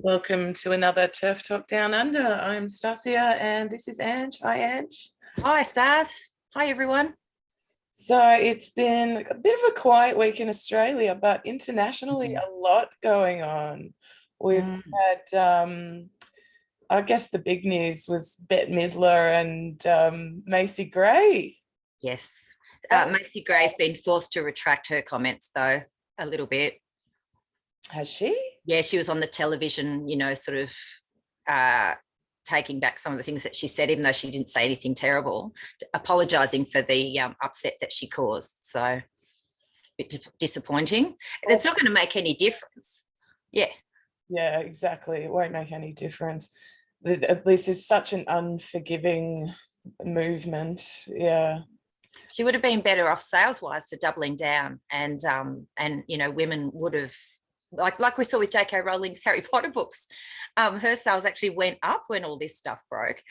Welcome to another TERF Talk Down Under. I'm Stassja and this is Ange. Hi, Ange. Hi, Stars. Hi, everyone. So it's been a bit of a quiet week in Australia, but internationally, a lot going on. We've had, I guess the big news was Bette Midler and Macy Gray. Yes. Macy Gray's been forced to retract her comments, though, a little bit. Has she? Yeah, she was on the television, sort of taking back some of the things that she said, even though she didn't say anything terrible, apologising for the upset that she caused. So a bit disappointing. It's not going to make any difference. Yeah. Yeah, exactly. It won't make any difference. This is such an unforgiving movement. Yeah. She would have been better off sales-wise for doubling down, and women would have, like we saw with J.K. Rowling's Harry Potter books, her sales actually went up when all this stuff broke.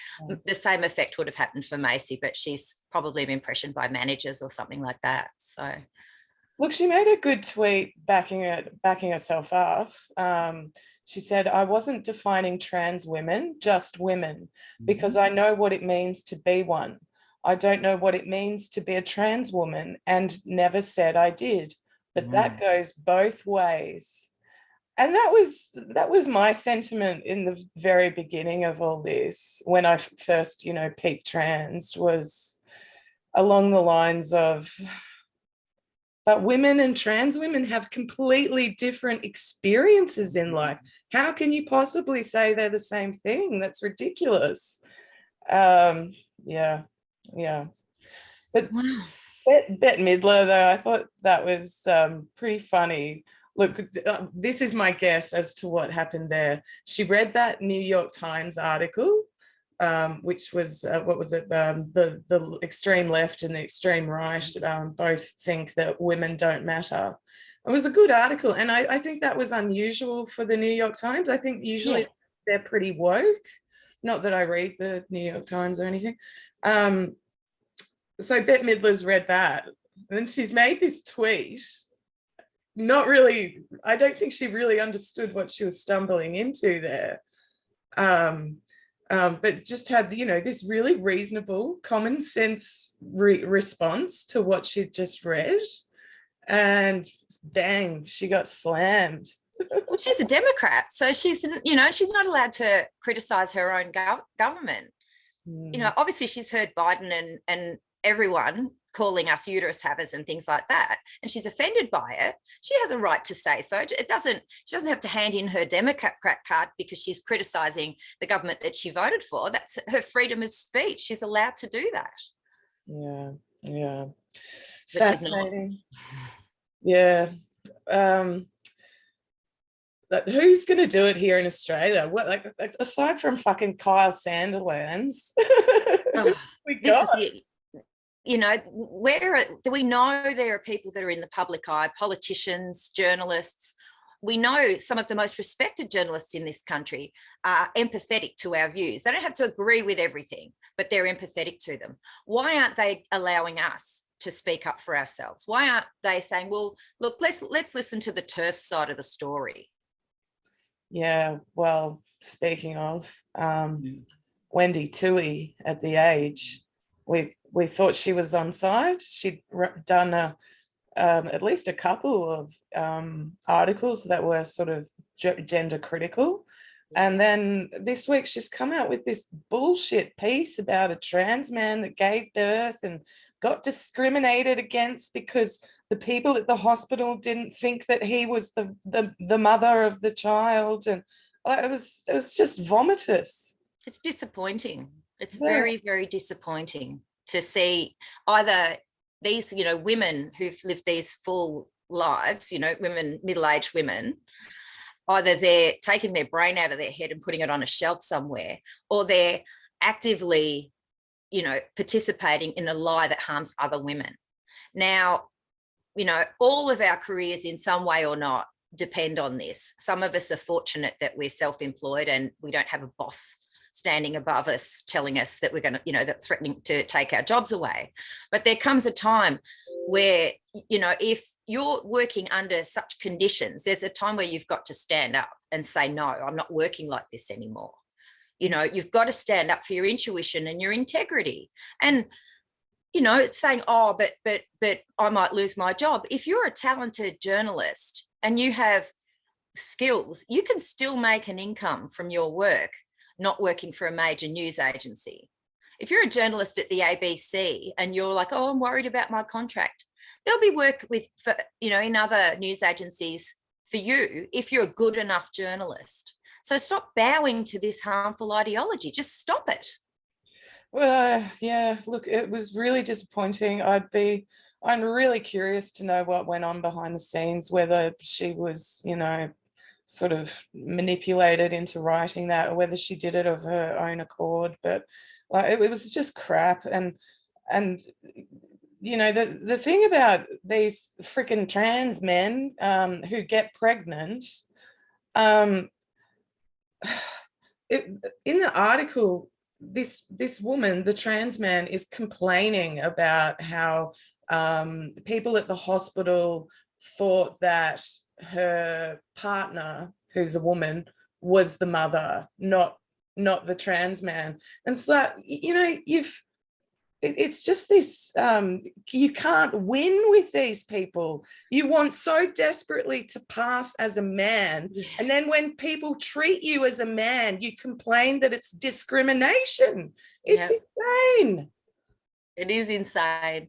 The same effect would have happened for Macy, but she's probably been pressured by managers or something like that. So, look, she made a good tweet backing herself up. She said, "I wasn't defining trans women, just women, because I know what it means to be one. I don't know what it means to be a trans woman, and never said I did. But that goes both ways." And that was my sentiment in the very beginning of all this, when I first, peaked trans, was along the lines of, but women and trans women have completely different experiences in life. How can you possibly say they're the same thing? That's ridiculous. Yeah. But Bette Midler, though, I thought that was pretty funny. Look, this is my guess as to what happened there. She read that New York Times article, which was, what was it? The extreme left and the extreme right both think that women don't matter. It was a good article, and I think that was unusual for the New York Times. I think usually they're pretty woke. Not that I read the New York Times or anything. So Bette Midler's read that, and then she's made this tweet. Not really, I don't think she really understood what she was stumbling into there. But just had, this really reasonable, common sense response to what she'd just read. And bang, she got slammed. Well, she's a Democrat, so she's not allowed to criticize her own government. Obviously she's heard Biden and everyone calling us uterus havers and things like that, and she's offended by it. She has a right to say so. She doesn't have to hand in her Democrat card because she's criticizing the government that she voted for. That's her freedom of speech. She's allowed to do that. Yeah. But fascinating. Yeah. Who's going to do it here in Australia? What, like aside from fucking Kyle Sandilands? This is it. Where do we know there are people that are in the public eye, politicians, journalists? We know some of the most respected journalists in this country are empathetic to our views. They don't have to agree with everything, but they're empathetic to them. Why aren't they allowing us to speak up for ourselves? Why aren't they saying, well, look, let's listen to the TERF side of the story? Yeah, well, speaking of, Wendy Toohey at The Age, we thought she was on side. She'd done at least a couple of articles that were sort of gender critical. And then this week she's come out with this bullshit piece about a trans man that gave birth and got discriminated against because the people at the hospital didn't think that he was the mother of the child. And it was just vomitous. It's disappointing. It's very, very disappointing to see either these, women who've lived these full lives, women, middle-aged women, either they're taking their brain out of their head and putting it on a shelf somewhere, or they're actively, participating in a lie that harms other women. Now, all of our careers in some way or not depend on this. Some of us are fortunate that we're self-employed and we don't have a boss standing above us telling us that we're going to, that's threatening to take our jobs away. But there comes a time where, if you're working under such conditions, there's a time where you've got to stand up and say, no, I'm not working like this anymore. You know, you've got to stand up for your intuition and your integrity. And, you know, saying, oh, but I might lose my job. If you're a talented journalist and you have skills, you can still make an income from your work, not working for a major news agency. If you're a journalist at the ABC and you're like, oh, I'm worried about my contract, there'll be work for, you know, in other news agencies for you if you're a good enough journalist. So stop bowing to this harmful ideology. Just stop it. Well, yeah, look, it was really disappointing. I'm really curious to know what went on behind the scenes, whether she was, you know, sort of manipulated into writing that, or whether she did it of her own accord. But it was just crap. And you know, the thing about these freaking trans men who get pregnant, in the article, this woman, the trans man, is complaining about how people at the hospital thought that her partner, who's a woman, was the mother, not the trans man. And so, you know, it's just this, you can't win with these people. You want so desperately to pass as a man, and then when people treat you as a man, you complain that it's discrimination. It's insane. It is insane.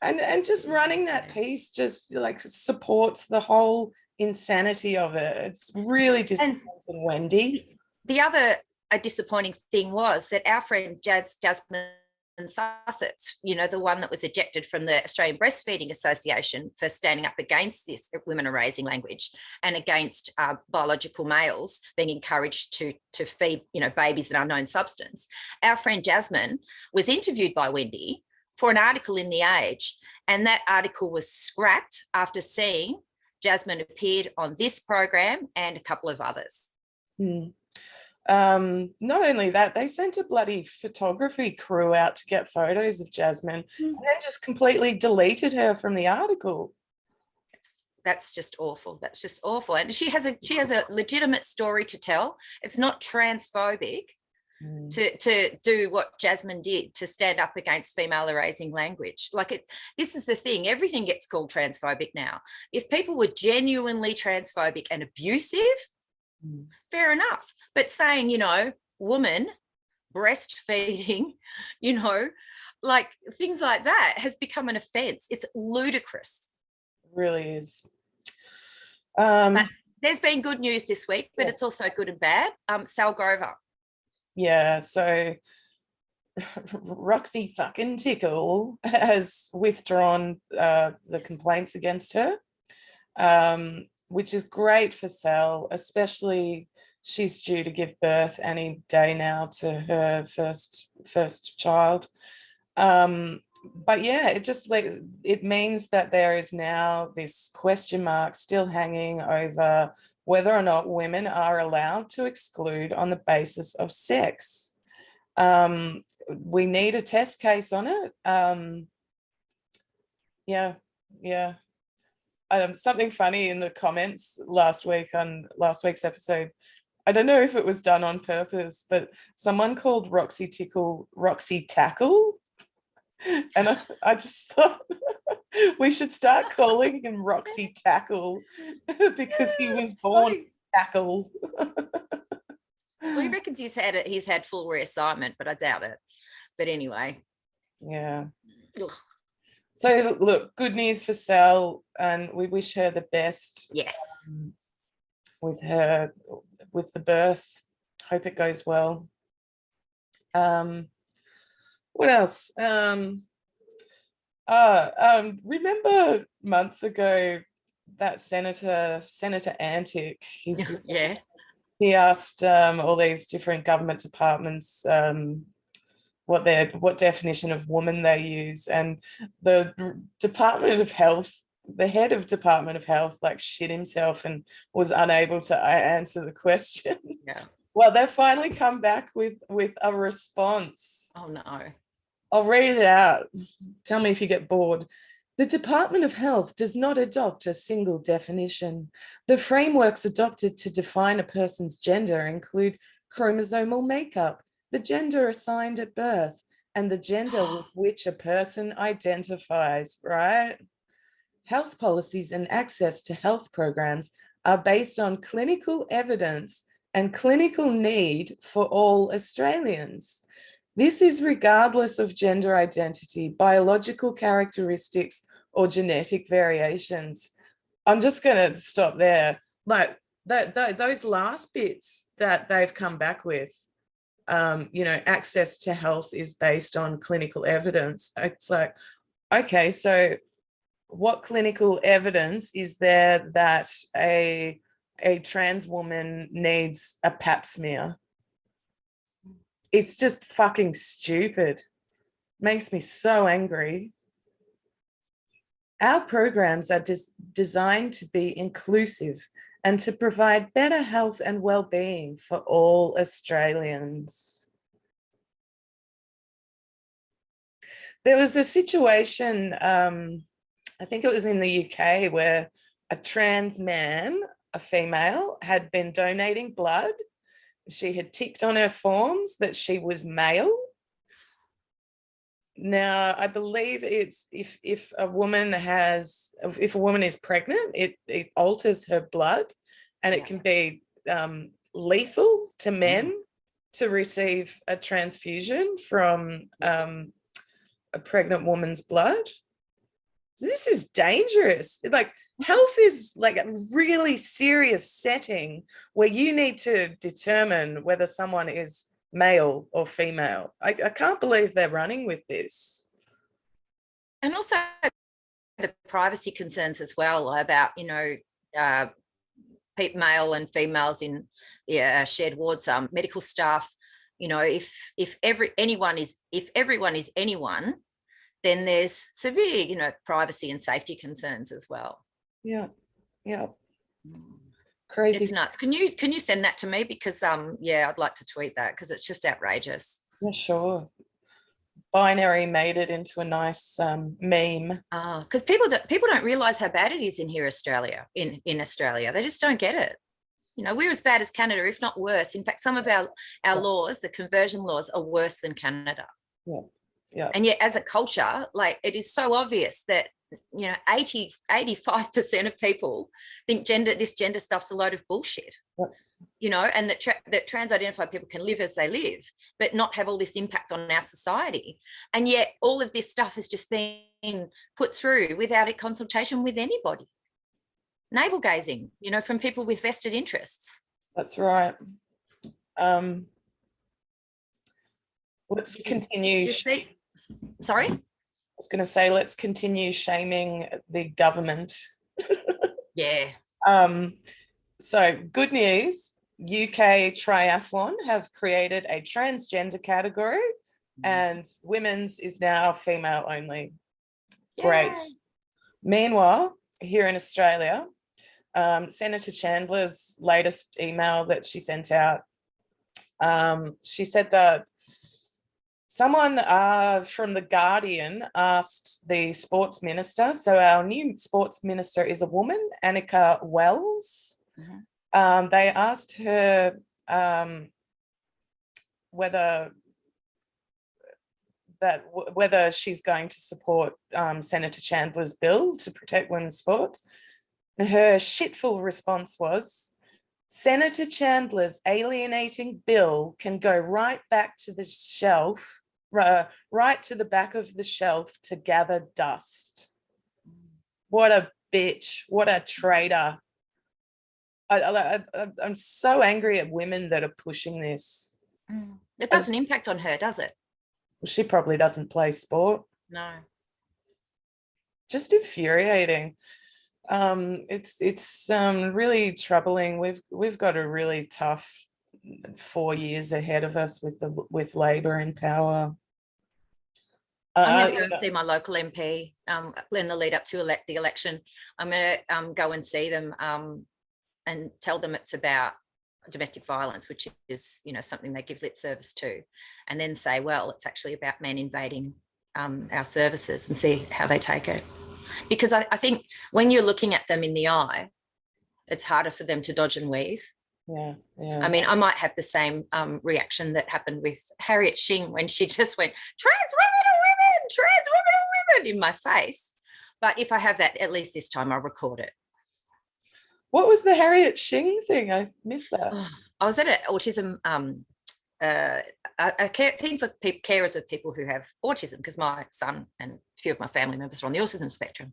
And just running that piece just like supports the whole insanity of it. It's really disappointing, Wendy. The other disappointing thing was that our friend Jasmine Sussex, you know, the one that was ejected from the Australian Breastfeeding Association for standing up against this women are raising language and against biological males being encouraged to feed, you know, babies an unknown substance. Our friend Jasmine was interviewed by Wendy for an article in The Age, and that article was scrapped after seeing Jasmine appeared on this program and a couple of others. Not only that, they sent a bloody photography crew out to get photos of Jasmine and then just completely deleted her from the article. That's just awful. That's just awful. And she has a legitimate story to tell. It's not transphobic to do what Jasmine did, to stand up against female erasing language. Like this is the thing. Everything gets called transphobic now. If people were genuinely transphobic and abusive, fair enough. But saying, you know, woman, breastfeeding, you know, like things like that has become an offence. It's ludicrous. It really is. But there's been good news this week, but it's also good and bad. Sal Grover. Yeah, so Roxy fucking Tickle has withdrawn the complaints against her, which is great for Sal, especially she's due to give birth any day now to her first child. But yeah, it means that there is now this question mark still hanging over whether or not women are allowed to exclude on the basis of sex. We need a test case on it. Yeah. Something funny in the comments last week on last week's episode. I don't know if it was done on purpose, but someone called Roxy Tickle Roxy Tackle. And I just thought we should start calling him Roxy Tackle because he was born tackle. Well, he reckons he's had full reassignment, but I doubt it. But anyway. Yeah. Ugh. So look, good news for Sal, and we wish her the best. Yes. With the birth. Hope it goes well. What else? Remember months ago that Senator Antic, he asked all these different government departments what definition of woman they use, and the Department of Health, the head of Department of Health, like shit himself and was unable to answer the question. Yeah. Well, they've finally come back with a response. Oh no. I'll read it out. Tell me if you get bored. The Department of Health does not adopt a single definition. The frameworks adopted to define a person's gender include chromosomal makeup, the gender assigned at birth, and the gender with which a person identifies, right? Health policies and access to health programs are based on clinical evidence and clinical need for all Australians. This is regardless of gender identity, biological characteristics, or genetic variations. I'm just going to stop there. Like those last bits that they've come back with, access to health is based on clinical evidence. It's like, okay, so what clinical evidence is there that a trans woman needs a pap smear? It's just fucking stupid. Makes me so angry. Our programs are designed to be inclusive and to provide better health and well-being for all Australians. There was a situation, I think it was in the UK, where a trans man, a female, had been donating blood. She had ticked on her forms that she was male. Now, I believe it's if a woman is pregnant, it alters her blood, and it can be lethal to men to receive a transfusion from a pregnant woman's blood. This is dangerous. Like, health is like a really serious setting where you need to determine whether someone is male or female. I can't believe they're running with this. And also the privacy concerns as well about, male and females in shared wards, medical staff. If everyone is anyone, then there's severe, privacy and safety concerns as well. Yeah. Crazy. It's nuts. Can you send that to me? Because I'd like to tweet that because it's just outrageous. Yeah, sure. Binary made it into a nice meme. Because people don't realise how bad it is in Australia. In Australia, they just don't get it. We're as bad as Canada, if not worse. In fact, some of our laws, the conversion laws, are worse than Canada. Yeah. And yet, as a culture, like, it is so obvious that 85% of people think this gender stuff's a load of bullshit. And that trans-identified people can live as they live, but not have all this impact on our society. And yet all of this stuff has just been put through without a consultation with anybody. Navel gazing, from people with vested interests. That's right. Let's continue. Sorry? I was going to say, let's continue shaming the government. Yeah. So good news, UK Triathlon have created a transgender category, and women's is now female only. Yay. Great. Meanwhile, here in Australia, Senator Chandler's latest email that she sent out, she said that someone from The Guardian asked the sports minister, so our new sports minister is a woman, Annika Wells. They asked her whether she's going to support Senator Chandler's bill to protect women's sports. And her shitful response was, Senator Chandler's alienating bill can go right back to the shelf, right to the back of the shelf to gather dust. What a bitch, what a traitor. I'm so angry at women that are pushing this. It doesn't impact on her, does it? Well, she probably doesn't play sport. No. Just infuriating. It's really troubling. We've got a really tough 4 years ahead of us with Labor in power. I'm going to go and see my local MP in the lead up to the election. I'm going to go and see them and tell them it's about domestic violence, which is, something they give lip service to, and then say, well, it's actually about men invading our services, and see how they take it. Because I think when you're looking at them in the eye, it's harder for them to dodge and weave. Yeah. I mean, I might have the same reaction that happened with Harriet Shing when she just went, trans women in my face. But if I have that, at least this time I'll record it. What was the Harriet Shing thing? I missed that. Oh, I was at an autism a thing for carers of people who have autism, because my son and a few of my family members are on the autism spectrum.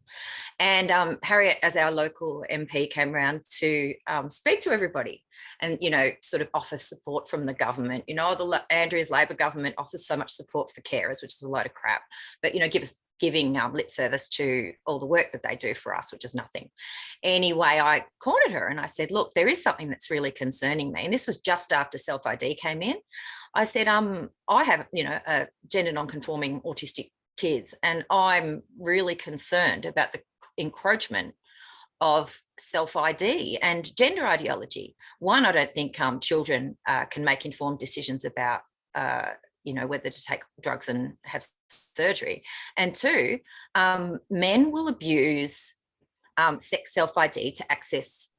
And Harriet, as our local MP, came around to speak to everybody and, you know, sort of offer support from the government. You know, Andrea's Labor government offers so much support for carers, which is a load of crap, but, you know, giving lip service to all the work that they do for us, which is nothing. Anyway, I cornered her and I said, look, there is something that's really concerning me. And this was just after self-ID came in. I said, I have, you know, a gender non-conforming autistic kids, and I'm really concerned about the encroachment of self-ID and gender ideology. One, I don't think children can make informed decisions about you know, whether to take drugs and have surgery. And two, men will abuse sex self-ID to access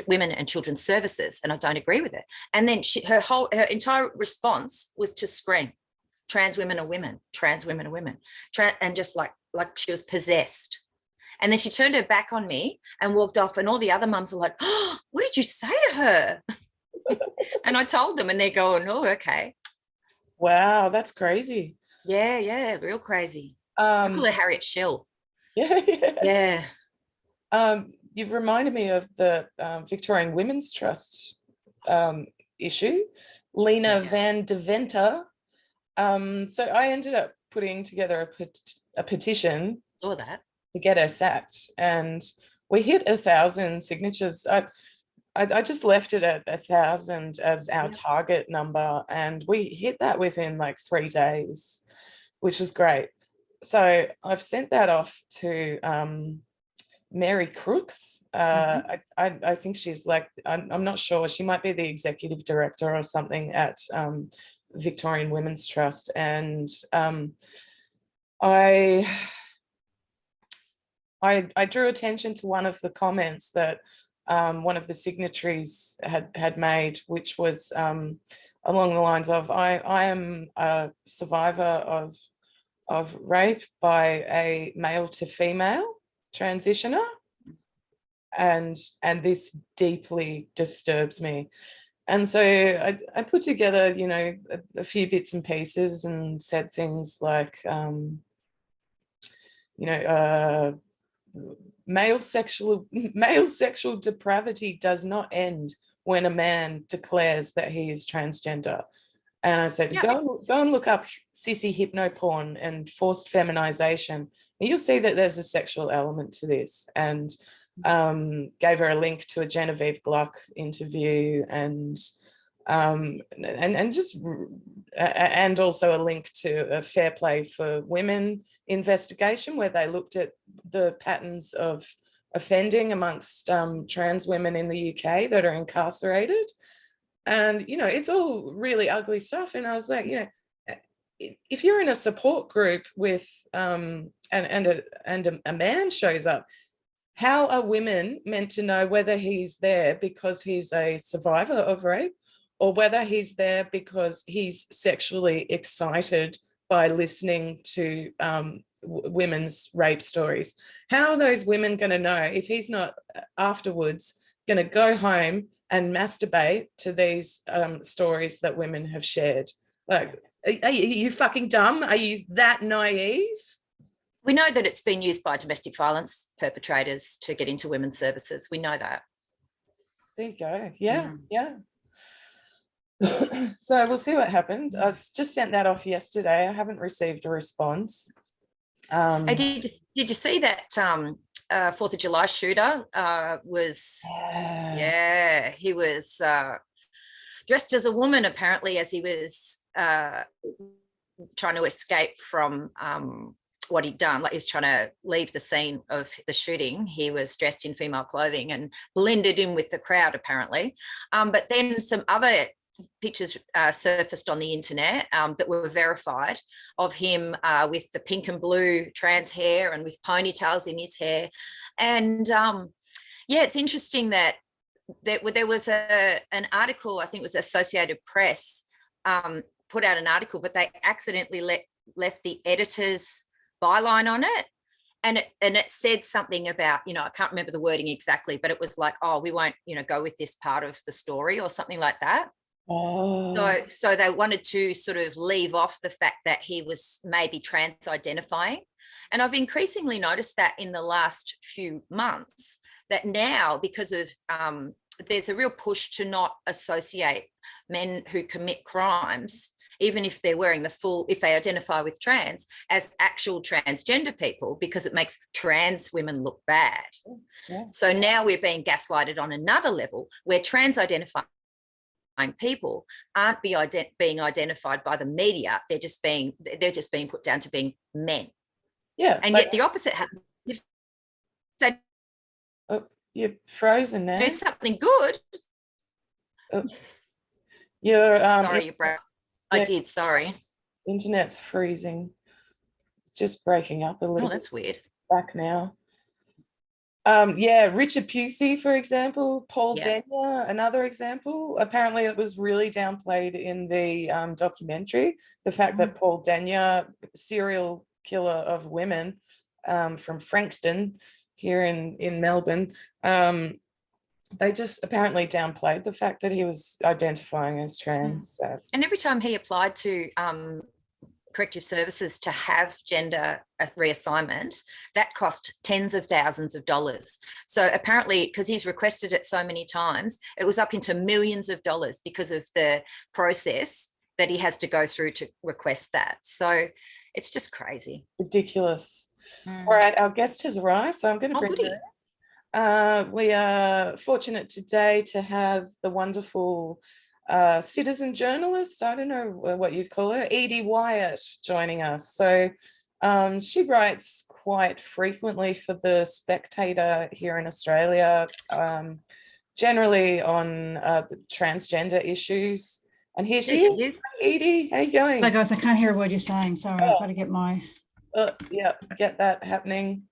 women and children's services, and I don't agree with it. And then her entire response was to scream, trans women are women, trans women are women, and just like she was possessed. And then she turned her back on me and walked off, and all the other mums are like, oh, what did you say to her? And I told them, and they're going, oh, okay. Wow, that's crazy. Yeah, real crazy. I call her Harriet Shell. Yeah. You've reminded me of the Victorian Women's Trust issue, Lena Van Deventer. So I ended up putting together a petition Saw that to get her sacked, and we hit 1,000 signatures. I just left it at 1,000 as our target number, and we hit that within like 3 days, which was great. So I've sent that off to Mary Crooks. I think she's like, I'm not sure, she might be the executive director or something at Victorian Women's Trust. And I drew attention to one of the comments that one of the signatories had made, which was along the lines of, I am a survivor of rape by a male to female transitioner, and this deeply disturbs me. And so I put together, you know, a few bits and pieces and said things like, you know, male sexual depravity does not end when a man declares that he is transgender. And I said, go and look up sissy hypnoporn and forced feminization, and you'll see that there's a sexual element to this. And gave her a link to a Genevieve Gluck interview, and also a link to a Fair Play for Women investigation, where they looked at the patterns of offending amongst trans women in the UK that are incarcerated. And, you know, it's all really ugly stuff. And I was like, you know, if you're in a support group with and a man shows up, how are women meant to know whether he's there because he's a survivor of rape, or whether he's there because he's sexually excited by listening to women's rape stories? How are those women going to know if he's not afterwards going to go home and masturbate to these stories that women have shared? Like, are you fucking dumb? Are you that naive? We know that it's been used by domestic violence perpetrators to get into women's services. We know that. There you go. Yeah. So we'll see what happened. I just sent that off yesterday. I haven't received a response. Hey, did you see that 4th of July shooter was, he was dressed as a woman, apparently, as he was trying to escape from what he'd done. Like, he was trying to leave the scene of the shooting. He was dressed in female clothing and blended in with the crowd, apparently. But then some other pictures surfaced on the internet that were verified of him with the pink and blue trans hair and with ponytails in his hair. And yeah, it's interesting that there was an article, I think it was Associated Press, put out an article, but they accidentally left the editor's byline on it. And it said something about, I can't remember the wording exactly, but it was like, oh, we won't, go with this part of the story or something like that. Oh. So they wanted to sort of leave off the fact that he was maybe trans identifying. And I've increasingly noticed that in the last few months, that now, because of there's a real push to not associate men who commit crimes, even if they're wearing if they identify with trans, as actual transgender people, because it makes trans women look bad. Yeah. So now we're being gaslighted on another level where trans identifying people aren't being identified by the media. They're just being put down to being men. Yeah. And yet the opposite happens. If they you're frozen now. do something good. You're sorry, you broke. I did, sorry. Internet's freezing. It's just breaking up a little. Oh, that's weird. Back now. Richard Pusey, for example, Paul Denyer, another example. Apparently it was really downplayed in the documentary, the fact that Paul Denyer, serial killer of women from Frankston here in Melbourne, they just apparently downplayed the fact that he was identifying as trans. So. And every time he applied to corrective services to have gender reassignment, that cost tens of thousands of dollars. So apparently, because he's requested it so many times, it was up into millions of dollars because of the process that he has to go through to request that. So it's just crazy. Ridiculous. All right, our guest has arrived, so I'm going to bring her in. We are fortunate today to have the wonderful citizen journalist, I don't know what you'd call her, Edie Wyatt, joining us. So she writes quite frequently for the Spectator here in Australia, generally on the transgender issues. And here she is. Hi, Edie, how you going? Hi guys, I can't hear what you're saying. Sorry, I've got to get my... get that happening.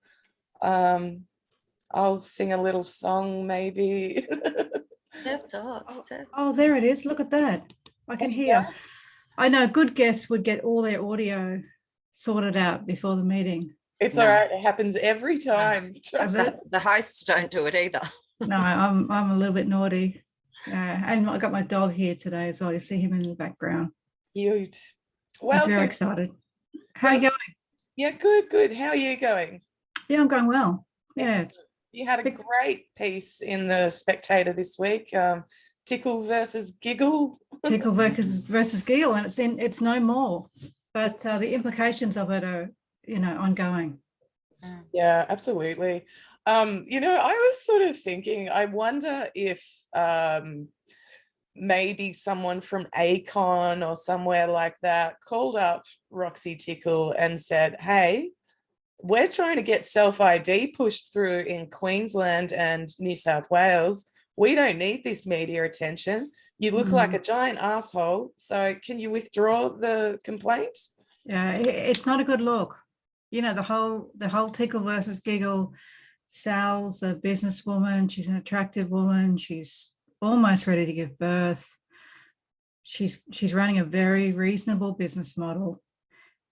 I'll sing a little song maybe. Oh, there it is. Look at that. I can hear. I know good guests would get all their audio sorted out before the meeting. It's all right. It happens every time. The hosts don't do it either. No, I'm a little bit naughty. And I got my dog here today as well. You see him in the background. Cute. Well, I'm very excited. How are you going? Yeah, good. How are you going? Yeah, I'm going well. Yeah. You had a great piece in the Spectator this week. Tickle versus Giggle. Tickle versus Giggle, and it's no more. But the implications of it are, ongoing. Yeah, absolutely. I was sort of thinking, I wonder if maybe someone from Acon or somewhere like that called up Roxy Tickle and said, hey, we're trying to get self-ID pushed through in Queensland and New South Wales. We don't need this media attention. You look like a giant asshole. So can you withdraw the complaint? Yeah, it's not a good look. The whole Tickle versus Giggle. Sal's a businesswoman. She's an attractive woman. She's almost ready to give birth. She's running a very reasonable business model.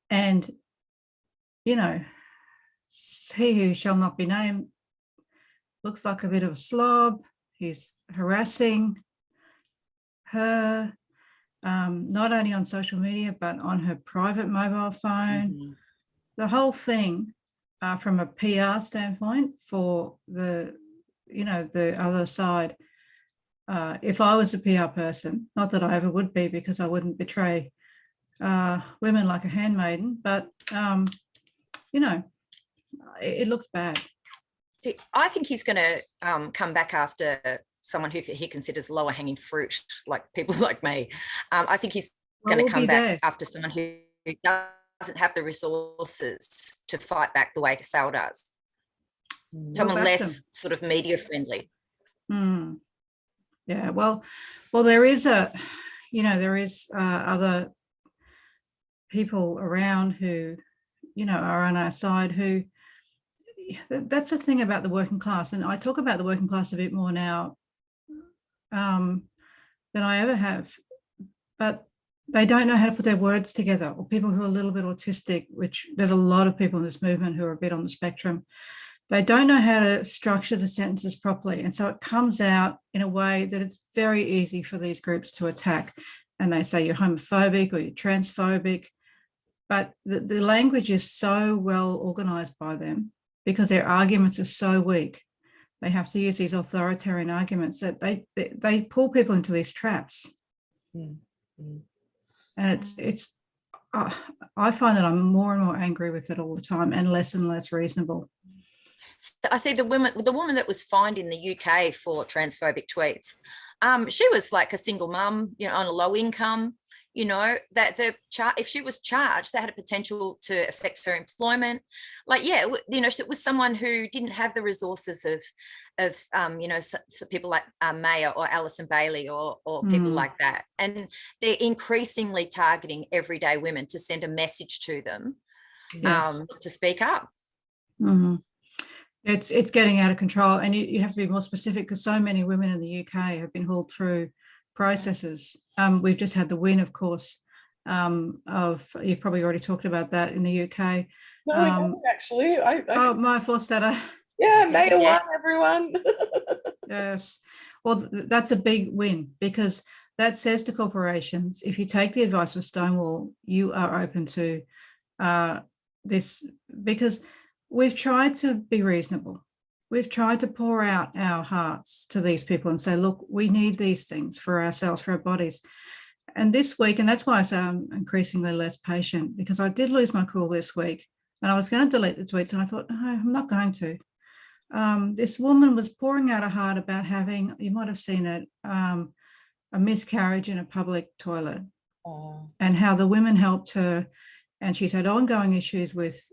And, he who shall not be named looks like a bit of a slob. He's harassing her, not only on social media, but on her private mobile phone. The whole thing, from a PR standpoint for the other side, if I was a PR person, not that I ever would be because I wouldn't betray women like a handmaiden, but, it looks bad. See, I think he's going to come back after someone who he considers lower hanging fruit, like people like me. I think he's going to come back after someone who doesn't have the resources to fight back the way Sal does. Someone less sort of media friendly. Yeah, well, there is a, you know, there is other people around who, you know, are on our side who, that's the thing about the working class. And I talk about the working class a bit more now than I ever have, but they don't know how to put their words together, or people who are a little bit autistic, which there's a lot of people in this movement who are a bit on the spectrum. They don't know how to structure the sentences properly. And so it comes out in a way that it's very easy for these groups to attack. And they say you're homophobic or you're transphobic, but the language is so well organized by them because their arguments are so weak. They have to use these authoritarian arguments that they pull people into these traps. Mm-hmm. And it's I find that I'm more and more angry with it all the time and less reasonable. I see the woman that was fined in the UK for transphobic tweets. She was like a single mum, you know, on a low income. You know, that if she was charged, that had a potential to affect her employment. Like, yeah, you know, it was someone who didn't have the resources of you know, so people like Maya or Alison Bailey or people like that. And they're increasingly targeting everyday women to send a message to them, yes, to speak up. Mm-hmm. It's getting out of control, and you have to be more specific because so many women in the UK have been hauled through processes. We've just had the win, of course, you've probably already talked about that in the UK. No, we haven't actually. My Forstatter. Yeah, May 1, everyone. Yes. Well, that's a big win because that says to corporations, if you take the advice of Stonewall, you are open to this, because we've tried to be reasonable. We've tried to pour out our hearts to these people and say, look, we need these things for ourselves, for our bodies. And this week, and that's why I say I'm increasingly less patient, because I did lose my cool this week and I was going to delete the tweets and I thought, no, I'm not going to. This woman was pouring out her heart about having, you might have seen it, a miscarriage in a public toilet, and how the women helped her. And she's had ongoing issues with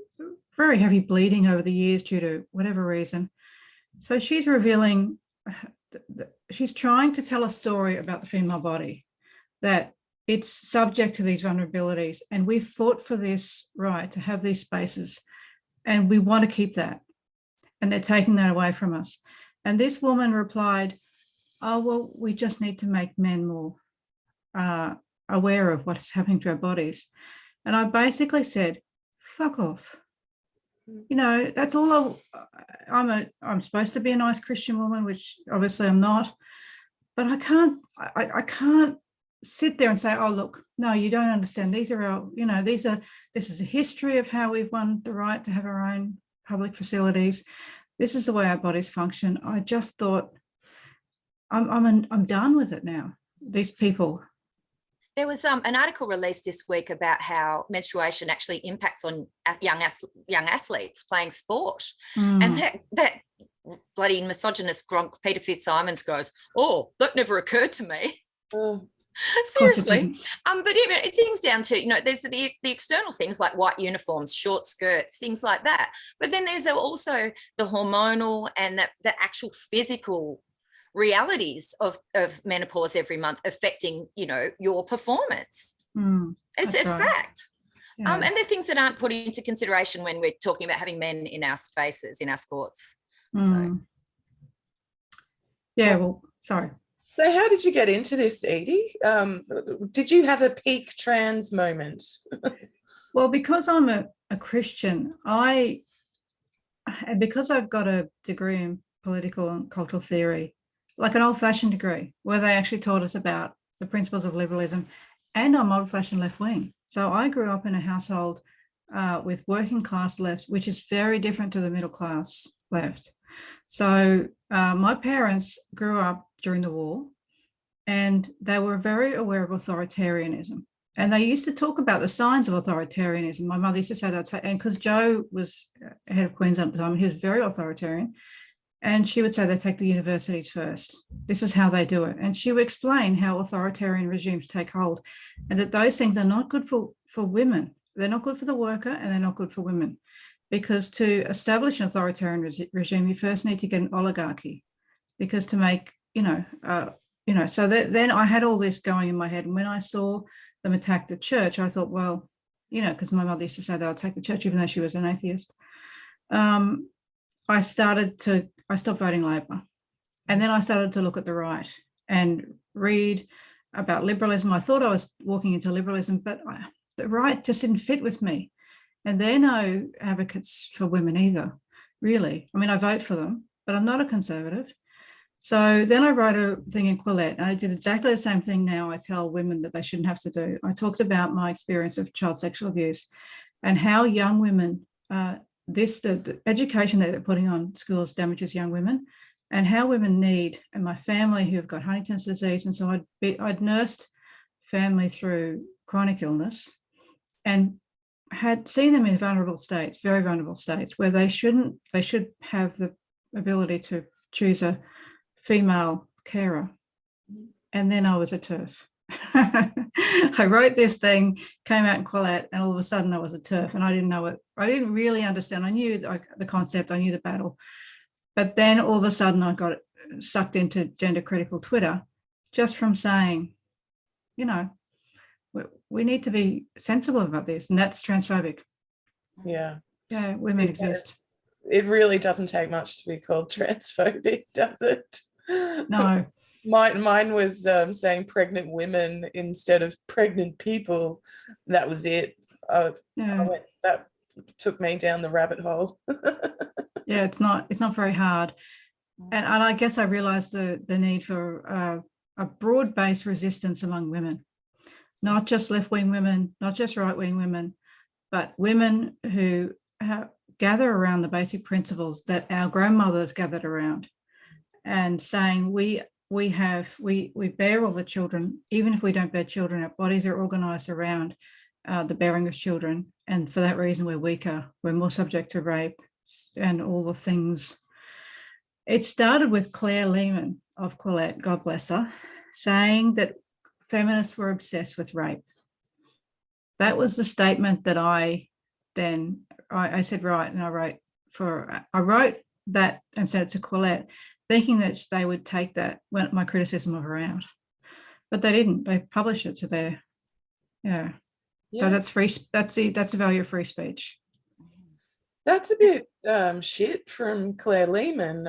very heavy bleeding over the years due to whatever reason. So she's revealing, she's trying to tell a story about the female body, that it's subject to these vulnerabilities. And we've fought for this right to have these spaces, and we want to keep that. And they're taking that away from us. And this woman replied, oh, well, we just need to make men more aware of what's happening to our bodies. And I basically said, fuck off. You know, that's all. I'm supposed to be a nice Christian woman, which obviously I'm not, but I can't sit there and say, oh, look, no, you don't understand. These are our, you know, this is a history of how we've won the right to have our own public facilities. This is the way our bodies function. I just thought, I'm done with it now. These people. There was an article released this week about how menstruation actually impacts on young athletes playing sport. And that bloody misogynist gronk Peter Fitzsimons goes, oh, that never occurred to me. Seriously. But even things down to, you know, there's the external things like white uniforms, short skirts, things like that. But then there's also the hormonal and the actual physical realities of menopause every month affecting, you know, your performance. It's right. Fact. Yeah. And they're things that aren't put into consideration when we're talking about having men in our spaces, in our sports. So yeah, well, sorry. So how did you get into this, Edie? Did you have a peak trans moment? Well, because I'm a Christian, because I've got a degree in political and cultural theory, like an old-fashioned degree, where they actually taught us about the principles of liberalism, and I'm old-fashioned left-wing. So I grew up in a household with working-class left, which is very different to the middle-class left. So my parents grew up during the war, and they were very aware of authoritarianism. And they used to talk about the signs of authoritarianism. My mother used to say that, and because Joe was head of Queensland at the time, he was very authoritarian. And she would say they take the universities first. This is how they do it. And she would explain how authoritarian regimes take hold, and that those things are not good for women. They're not good for the worker, and they're not good for women. Because to establish an authoritarian regime, you first need to get an oligarchy. Because to make, you know, you know, so then I had all this going in my head. And when I saw them attack the church, I thought, well, you know, because my mother used to say they'll attack the church, even though she was an atheist. I stopped voting Labor. And then I started to look at the right and read about liberalism. I thought I was walking into liberalism, but the right just didn't fit with me. And they're no advocates for women either, really. I mean, I vote for them, but I'm not a conservative. So then I wrote a thing in Quillette, and I did exactly the same thing now I tell women that they shouldn't have to do. I talked about my experience of child sexual abuse and how young women, the education that they're putting on schools damages young women, and how women need, and my family who have got Huntington's disease, and so I'd nursed family through chronic illness and had seen them in vulnerable states, very vulnerable states, where they should have the ability to choose a female carer. And then I was a TERF. I wrote this thing, came out in Quillette, and all of a sudden I was a TERF, and I didn't know it. I didn't really understand. I knew the concept, I knew the battle. But then all of a sudden I got sucked into gender critical Twitter just from saying, you know, we need to be sensible about this, and that's transphobic. Yeah. Yeah, women exist. It really doesn't take much to be called transphobic, does it? No. Mine was saying pregnant women instead of pregnant people. That was it. That took me down the rabbit hole. Yeah, it's not very hard. And I guess I realized the need for a broad-based resistance among women, not just left-wing women, not just right-wing women, but women who gather around the basic principles that our grandmothers gathered around, and saying we bear all the children. Even if we don't bear children, our bodies are organized around the bearing of children, and for that reason we're weaker, we're more subject to rape and all the things. It started with Claire Lehman of Quillette, God bless her, saying that feminists were obsessed with rape. That was the statement that I said, right, and I wrote that and sent it to Quillette, thinking that they would take that, my criticism of her out. But they didn't. They published it to their, yeah. So that's free. That's the value of free speech. That's a bit shit from Claire Lehman.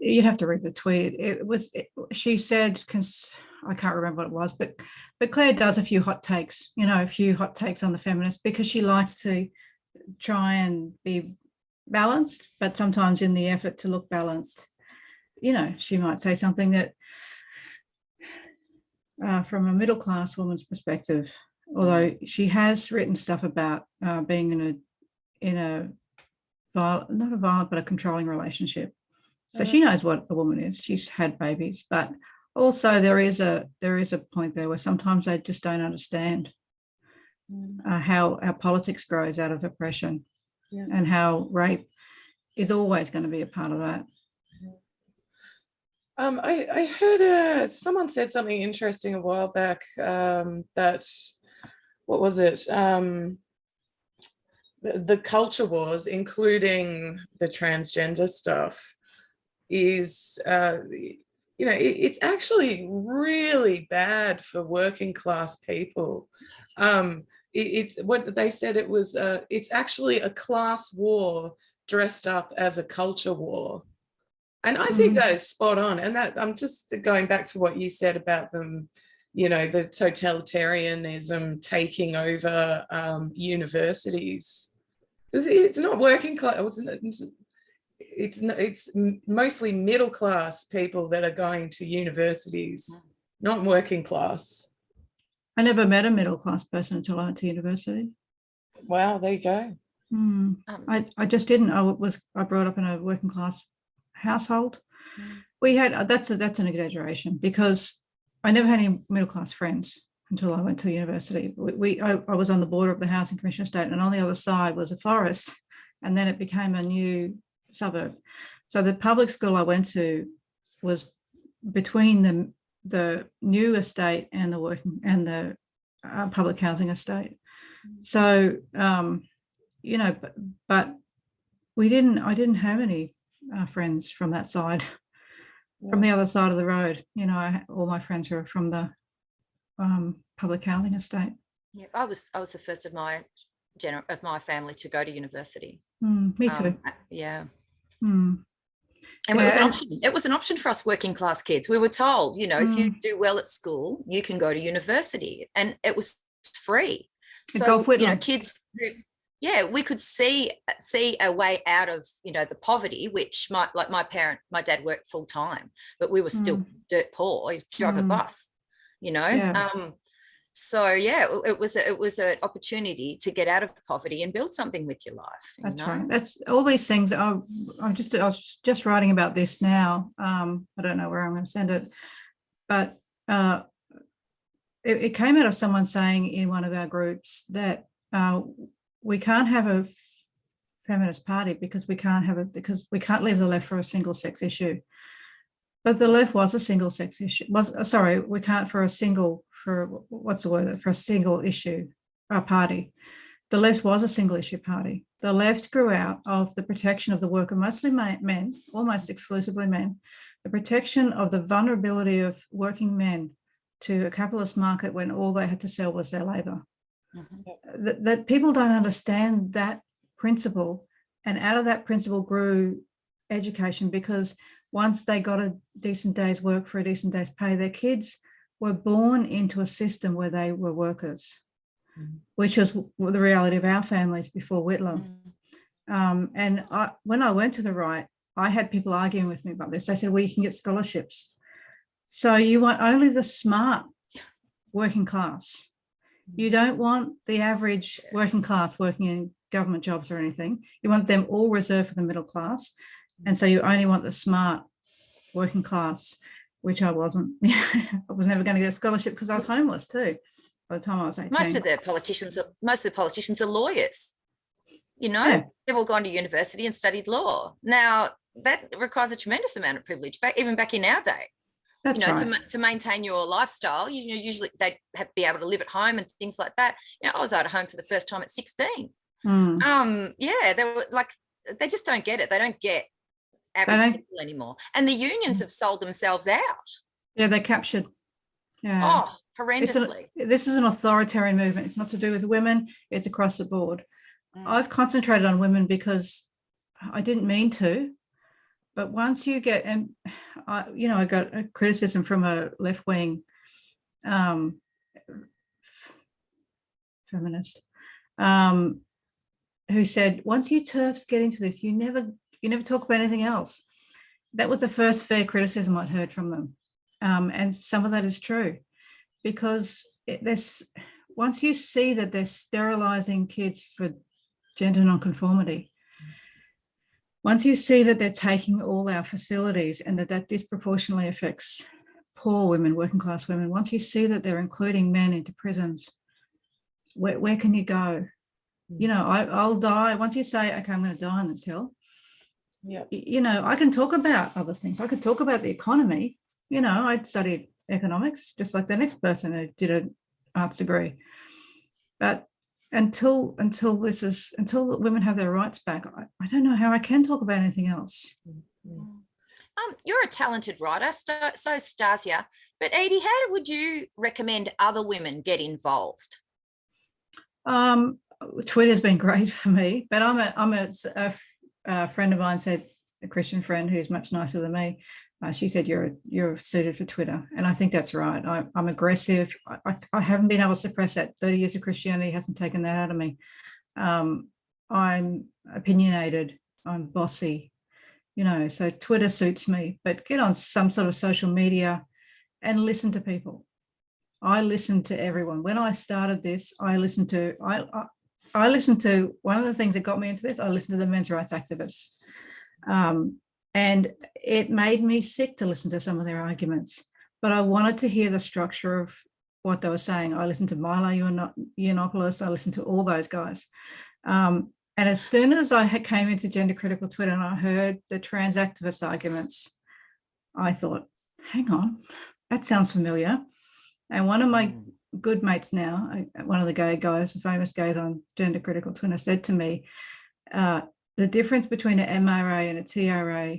You'd have to read the tweet. She said, I can't remember what it was, but Claire does a few hot takes, on the feminists, because she likes to try and be balanced, but sometimes in the effort to look balanced, she might say something that from a middle class woman's perspective, although she has written stuff about being in a not a violent, but a controlling relationship. So she knows what a woman is. She's had babies, but also there is a point there where sometimes they just don't understand how our politics grows out of oppression, and how rape is always going to be a part of that. I heard someone said something interesting a while back, that, what was it? The culture wars, including the transgender stuff, is, it's actually really bad for working class people. It's what they said, it was, it's actually a class war dressed up as a culture war. And I think that is spot on. And that, I'm just going back to what you said about them, the totalitarianism taking over universities. It's not working class. It's mostly middle class people that are going to universities, not working class. I never met a middle class person until I went to university. Wow, there you go. I just didn't. I brought up in a working class household. We had that's an exaggeration, because I never had any middle class friends until I went to university. I was on the border of the Housing Commission Estate, and on the other side was a forest, and then it became a new suburb. So the public school I went to was between the new estate and the public housing estate. So but I didn't have any friends from that side. from the other side of the road. You know, all my friends were from the public housing estate. Yeah, I was the first of my family to go to university. Me too. Yeah. Mm. And it was an option. It was an option for us working class kids. We were told, you know, if you do well at school, you can go to university, and it was free. So, you know, kids, we could see a way out of, you know, the poverty, which my dad worked full time, but we were still dirt poor. He drove a bus, you know. Yeah. So yeah, it was an opportunity to get out of poverty and build something with your life. That's right. That's all these things. I was just writing about this now. I don't know where I'm going to send it, but it came out of someone saying in one of our groups that we can't have a feminist party because we can't leave the left for a single sex issue. But the left was a single sex issue. We can't for a single issue party. The left was a single issue party. The left grew out of the protection of the worker, mostly men, almost exclusively men, the protection of the vulnerability of working men to a capitalist market when all they had to sell was their labour. Mm-hmm. That people don't understand that principle, and out of that principle grew education, because once they got a decent day's work for a decent day's pay, their kids were born into a system where they were workers, which was the reality of our families before Whitlam. And when I went to the right, I had people arguing with me about this. They said, well, you can get scholarships. So you want only the smart working class. You don't want the average working class working in government jobs or anything. You want them all reserved for the middle class. And so you only want the smart working class, which I wasn't. I was never going to get a scholarship because I was homeless too by the time I was 18. Most of the politicians are lawyers. You know, they've all gone to university and studied law. Now, that requires a tremendous amount of privilege, even back in our day. That's right. To maintain your lifestyle, you know, usually they'd have to be able to live at home and things like that. You know, I was out of home for the first time at 16. They were like, they just don't get it. They don't get average people anymore. And the unions have sold themselves out. Yeah, they're captured. Yeah. Oh, horrendously. This is an authoritarian movement. It's not to do with women. It's across the board. I've concentrated on women because I didn't mean to, but once you get, and I got a criticism from a left-wing feminist who said, once you TERFs get into this, you never talk about anything else. That was the first fair criticism I'd heard from them. And some of that is true, because once you see that they're sterilising kids for gender nonconformity, once you see that they're taking all our facilities and that disproportionately affects poor women, working class women, once you see that they're including men into prisons, where can you go? You know, I'll die. Once you say, okay, I'm going to die on this hill, you know, I can talk about other things. I could talk about the economy. You know, I studied economics just like the next person who did an arts degree. But until women have their rights back, I don't know how I can talk about anything else. You're a talented writer, so Stassja. But Edie, how would you recommend other women get involved? Twitter's been great for me, but I'm a friend of mine said, a Christian friend who's much nicer than me, she said, you're suited for Twitter. And I think that's right. I'm aggressive. I haven't been able to suppress that. 30 years of Christianity hasn't taken that out of me. I'm opinionated. I'm bossy, you know, so Twitter suits me. But get on some sort of social media and listen to people. I listened to everyone. When I started this, I listened to one of the things that got me into this. I listened to the men's rights activists. And it made me sick to listen to some of their arguments, but I wanted to hear the structure of what they were saying. I listened to Milo Yiannopoulos. I listened to all those guys. And as soon as I came into gender critical Twitter and I heard the trans activist arguments, I thought, hang on, that sounds familiar. And one of my good mates now, one of the gay guys, the famous gays on gender critical Twitter, said to me, the difference between an MRA and a TRA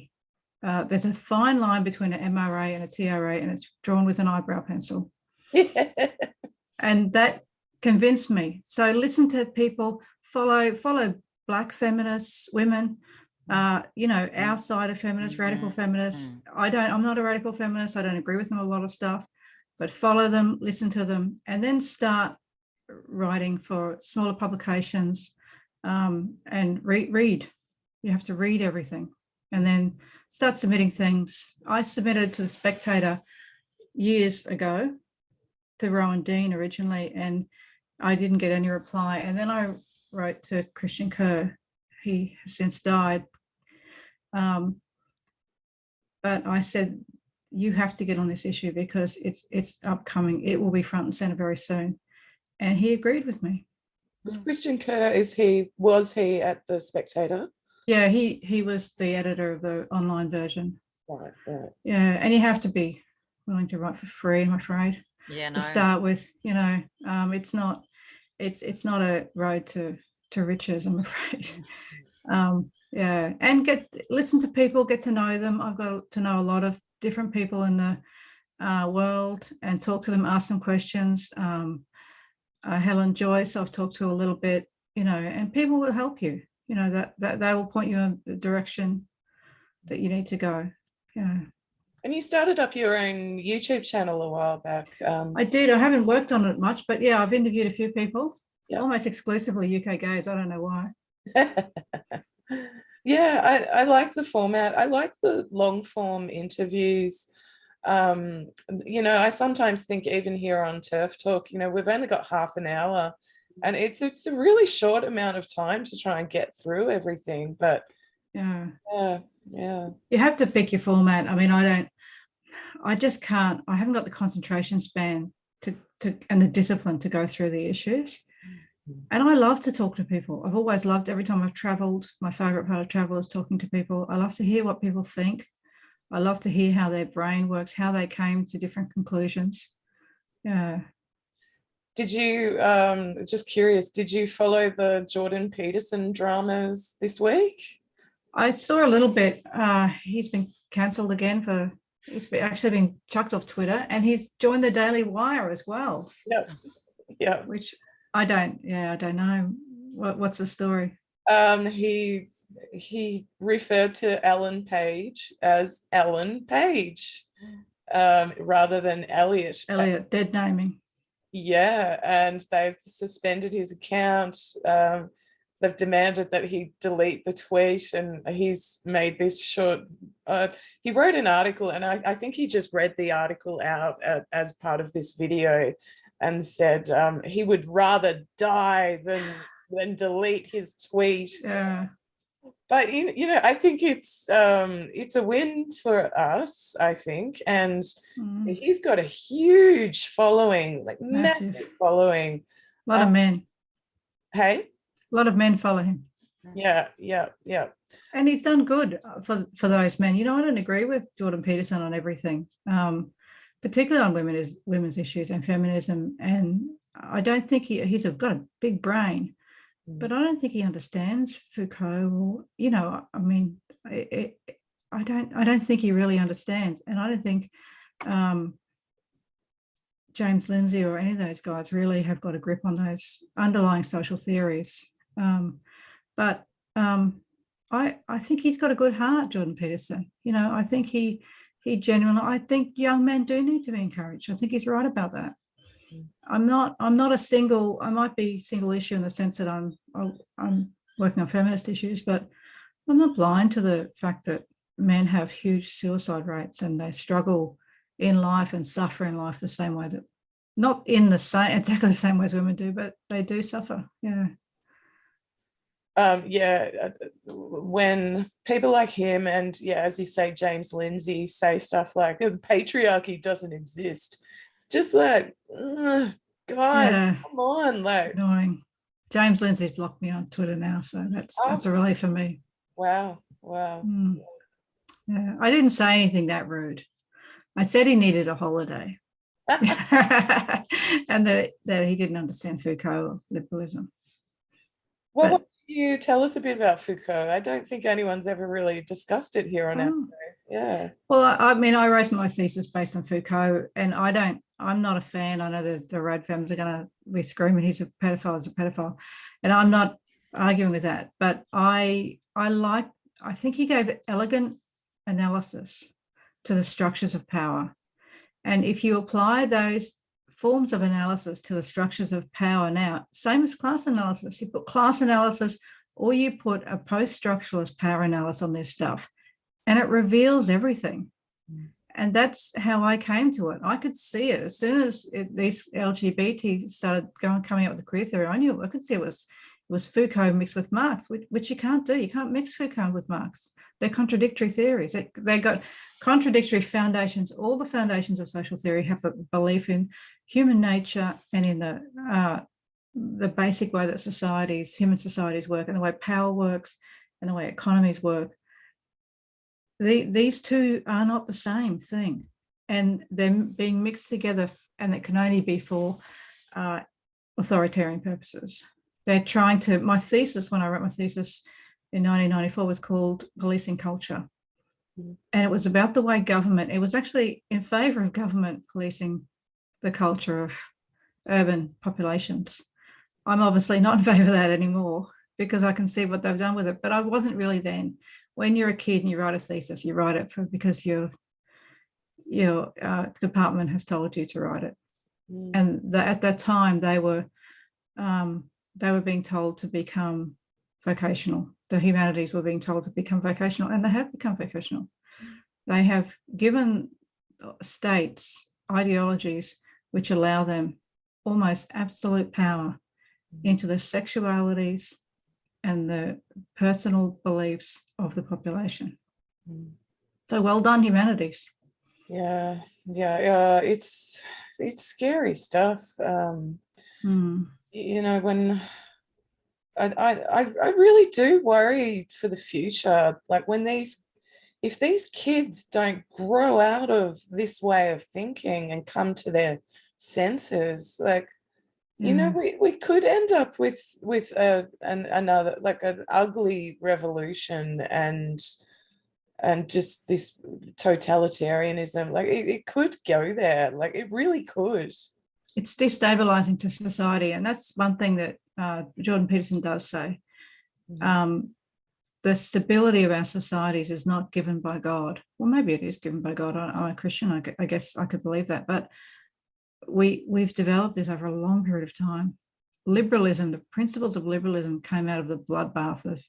there's a fine line between an MRA and a TRA, and it's drawn with an eyebrow pencil. And that convinced me. So listen to people, follow Black feminists, women, our side of feminists, radical feminists. I'm not a radical feminist. I don't agree with them a lot of stuff, but follow them, listen to them, and then start writing for smaller publications, and read. You have to read everything and then start submitting things. I submitted to the Spectator years ago to Rowan Dean originally, and I didn't get any reply. And then I wrote to Christian Kerr. He has since died. But I said, you have to get on this issue because it's upcoming. It will be front and center very soon. And he agreed with me. Was Christian Kerr, was he at the Spectator? Yeah, he was the editor of the online version. Right. Yeah, and you have to be willing to write for free, I'm afraid. Yeah, to start with, it's not a road to riches, I'm afraid. And listen to people, get to know them. I've got to know a lot of different people in the world and talk to them, ask them questions. Helen Joyce, I've talked to a little bit, and people will help you, that they will point you in the direction that you need to go. Yeah. And you started up your own YouTube channel a while back. I did. I haven't worked on it much, but yeah, I've interviewed a few people, almost exclusively UK gays. I don't know why. Yeah, I like the format. I like the long form interviews. I sometimes think even here on TERF Talk, we've only got half an hour, and it's a really short amount of time to try and get through everything. But yeah. You have to pick your format. I mean, I just can't. I haven't got the concentration span to and the discipline to go through the issues. And I love to talk to people. I've always loved, every time I've traveled, my favorite part of travel is talking to people. I love to hear what people think. I love to hear how their brain works, how they came to different conclusions. Yeah. Did you, just curious, did you follow the Jordan Peterson dramas this week? I saw a little bit. He's been cancelled again he's actually been chucked off Twitter, and he's joined the Daily Wire as well. Yeah. Which I don't know. What's the story? He referred to Ellen Page as Ellen Page, rather than Elliot. Elliot, dead naming. Yeah, and they've suspended his account. They've demanded that he delete the tweet, and he's made this short. He wrote an article, and I think he just read the article out as part of this video, and said he would rather die than delete his tweet. Yeah. But I think it's a win for us, I think, and he's got a huge following, like massive following. A lot of men. Hey. A lot of men follow him. Yeah. And he's done good for those men. I don't agree with Jordan Peterson on everything, particularly on women's issues and feminism. And I don't think he's got a big brain, but I don't think he understands Foucault. I don't think he really understands, and I don't think James Lindsay or any of those guys really have got a grip on those underlying social theories. But I think he's got a good heart, Jordan Peterson. I think he genuinely. I think young men do need to be encouraged. I think he's right about that. I'm not a single. I might be single issue in the sense that I'm working on feminist issues, but I'm not blind to the fact that men have huge suicide rates and they struggle in life and suffer in life the same way that, not in exactly the same way as women do, but they do suffer. Yeah. When people like him and, as you say, James Lindsay say stuff like the patriarchy doesn't exist, just like, guys, come on, like, annoying. James Lindsay's blocked me on Twitter now, so that's a relief for me. Wow. Yeah, I didn't say anything that rude. I said he needed a holiday, and that he didn't understand Foucault or liberalism. What you tell us a bit about Foucault? I don't think anyone's ever really discussed it here on our show. Yeah. Well, I mean, I wrote my thesis based on Foucault, and I'm not a fan. I know the Radfems are going to be screaming, he's a pedophile, and I'm not arguing with that. But I think he gave elegant analysis to the structures of power. And if you apply those forms of analysis to the structures of power now, same as class analysis, you put class analysis or you put a post-structuralist power analysis on this stuff, and it reveals everything. And that's how I came to it. I could see it as soon as these LGBT started coming up with the queer theory. I could see it was Foucault mixed with Marx, which you can't do. You can't mix Foucault with Marx. They're contradictory theories. They got contradictory foundations. All the foundations of social theory have a belief in human nature and in the basic way that human societies work, and the way power works and the way economies work. These two are not the same thing, and they're being mixed together, and it can only be for authoritarian purposes. They're trying to, when I wrote my thesis in 1994, was called Policing Culture. And it was about the way government, it was actually in favour of government policing the culture of urban populations. I'm obviously not in favour of that anymore because I can see what they've done with it, but I wasn't really then. When you're a kid and you write a thesis, you write it because your department has told you to write it. And at that time, they were being told to become vocational. The humanities were being told to become vocational, and they have become vocational. They have given states ideologies which allow them almost absolute power into the sexualities and the personal beliefs of the population. So well done, humanities. Yeah. It's scary stuff. You know, when I really do worry for the future. Like if these kids don't grow out of this way of thinking and come to their senses, like, you know, we could end up with another, like, an ugly revolution and just this totalitarianism. Like it could go there. Like it really could. It's destabilizing to society, and that's one thing that Jordan Peterson does say. The stability of our societies is not given by God. Well, maybe it is given by God. I'm a Christian. I guess I could believe that, but we've developed this over a long period of time. Liberalism, the principles of liberalism came out of the bloodbath of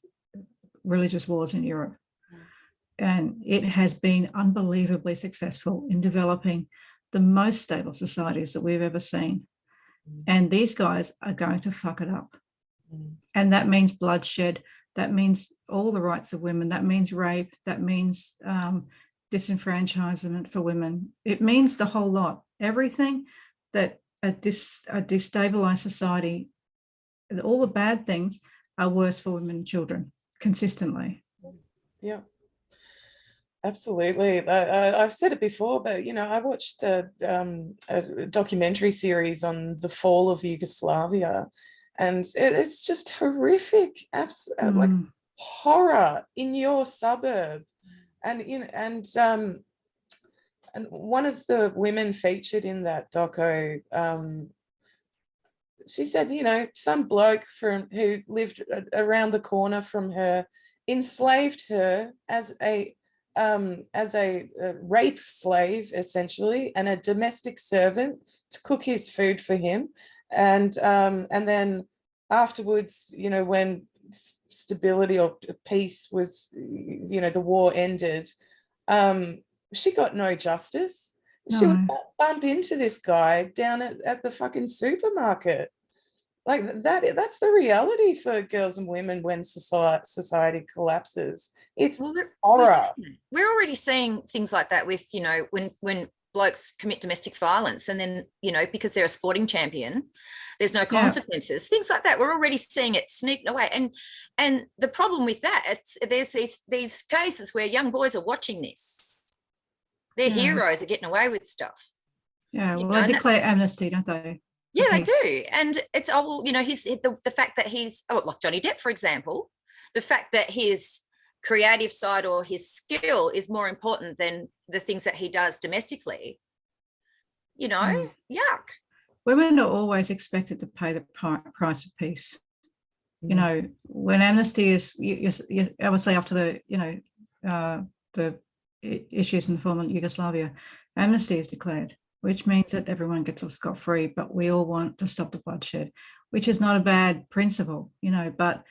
religious wars in Europe. And it has been unbelievably successful in developing the most stable societies that we've ever seen. And these guys are going to fuck it up. And that means bloodshed. That means all the rights of women. That means rape. That means disenfranchisement for women. It means the whole lot. Everything that a destabilized society, all the bad things are worse for women and children consistently. Yeah. Absolutely. I've said it before, but, you know, I watched a documentary series on the fall of Yugoslavia, and it's just horrific, like horror in your suburb. And, you know, and one of the women featured in that doco, she said, you know, some bloke who lived around the corner from her enslaved her as a rape slave, essentially, and a domestic servant to cook his food for him. And then afterwards, you know, when stability or peace was, you know, the war ended, she got no justice. She would bump into this guy down at the fucking supermarket. Like that's the reality for girls and women when society collapses. It's horror. We're already seeing things like that with, you know, when blokes commit domestic violence, and then, you know, because they're a sporting champion, there's no consequences. Things like that, we're already seeing it sneaked away. And the problem with that, there's these cases where young boys are watching this. Their heroes are getting away with stuff. Yeah, well, they declare amnesty, don't they? Yeah, they do. And it's, oh, well, you know, he's the fact that he's, like Johnny Depp, for example, the fact that his creative side or his skill is more important than the things that he does domestically, you know, yuck. Women are always expected to pay the price of peace. You know, when amnesty is, I would say after the, you know, the issues in the former Yugoslavia, amnesty is declared, which means that everyone gets off scot-free, but we all want to stop the bloodshed, which is not a bad principle, you know, but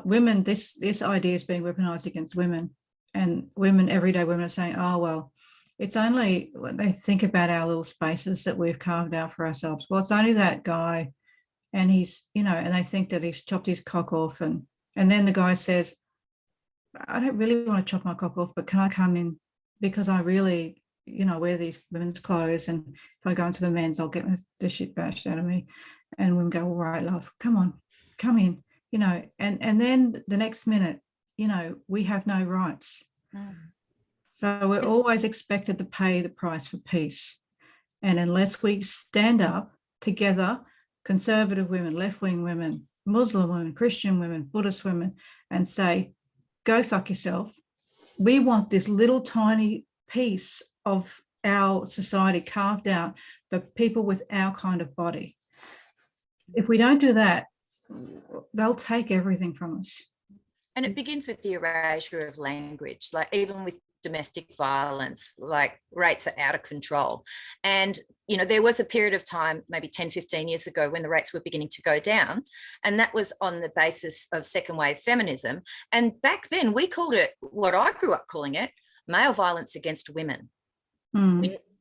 women, this idea is being weaponized against women, and women, everyday women are saying, oh, well, it's only when they think about our little spaces that we've carved out for ourselves. Well, it's only that guy, and he's, you know, and they think that he's chopped his cock off, and then the guy says, I don't really want to chop my cock off, but can I come in because I really, you know, wear these women's clothes, and if I go into the men's, I'll get the shit bashed out of me. And women go, all right, love, come on, come in, you know, and then the next minute, you know, we have no rights. So we're always expected to pay the price for peace. And unless we stand up together, conservative women, left-wing women, Muslim women, Christian women, Buddhist women, and say, go fuck yourself. We want this little tiny piece of our society carved out for people with our kind of body. If we don't do that, they'll take everything from us. And it begins with the erasure of language, like even with domestic violence, like rates are out of control. And, you know, there was a period of time, maybe 10, 15 years ago, when the rates were beginning to go down. And that was on the basis of second wave feminism. And back then we called it, what I grew up calling it, male violence against women.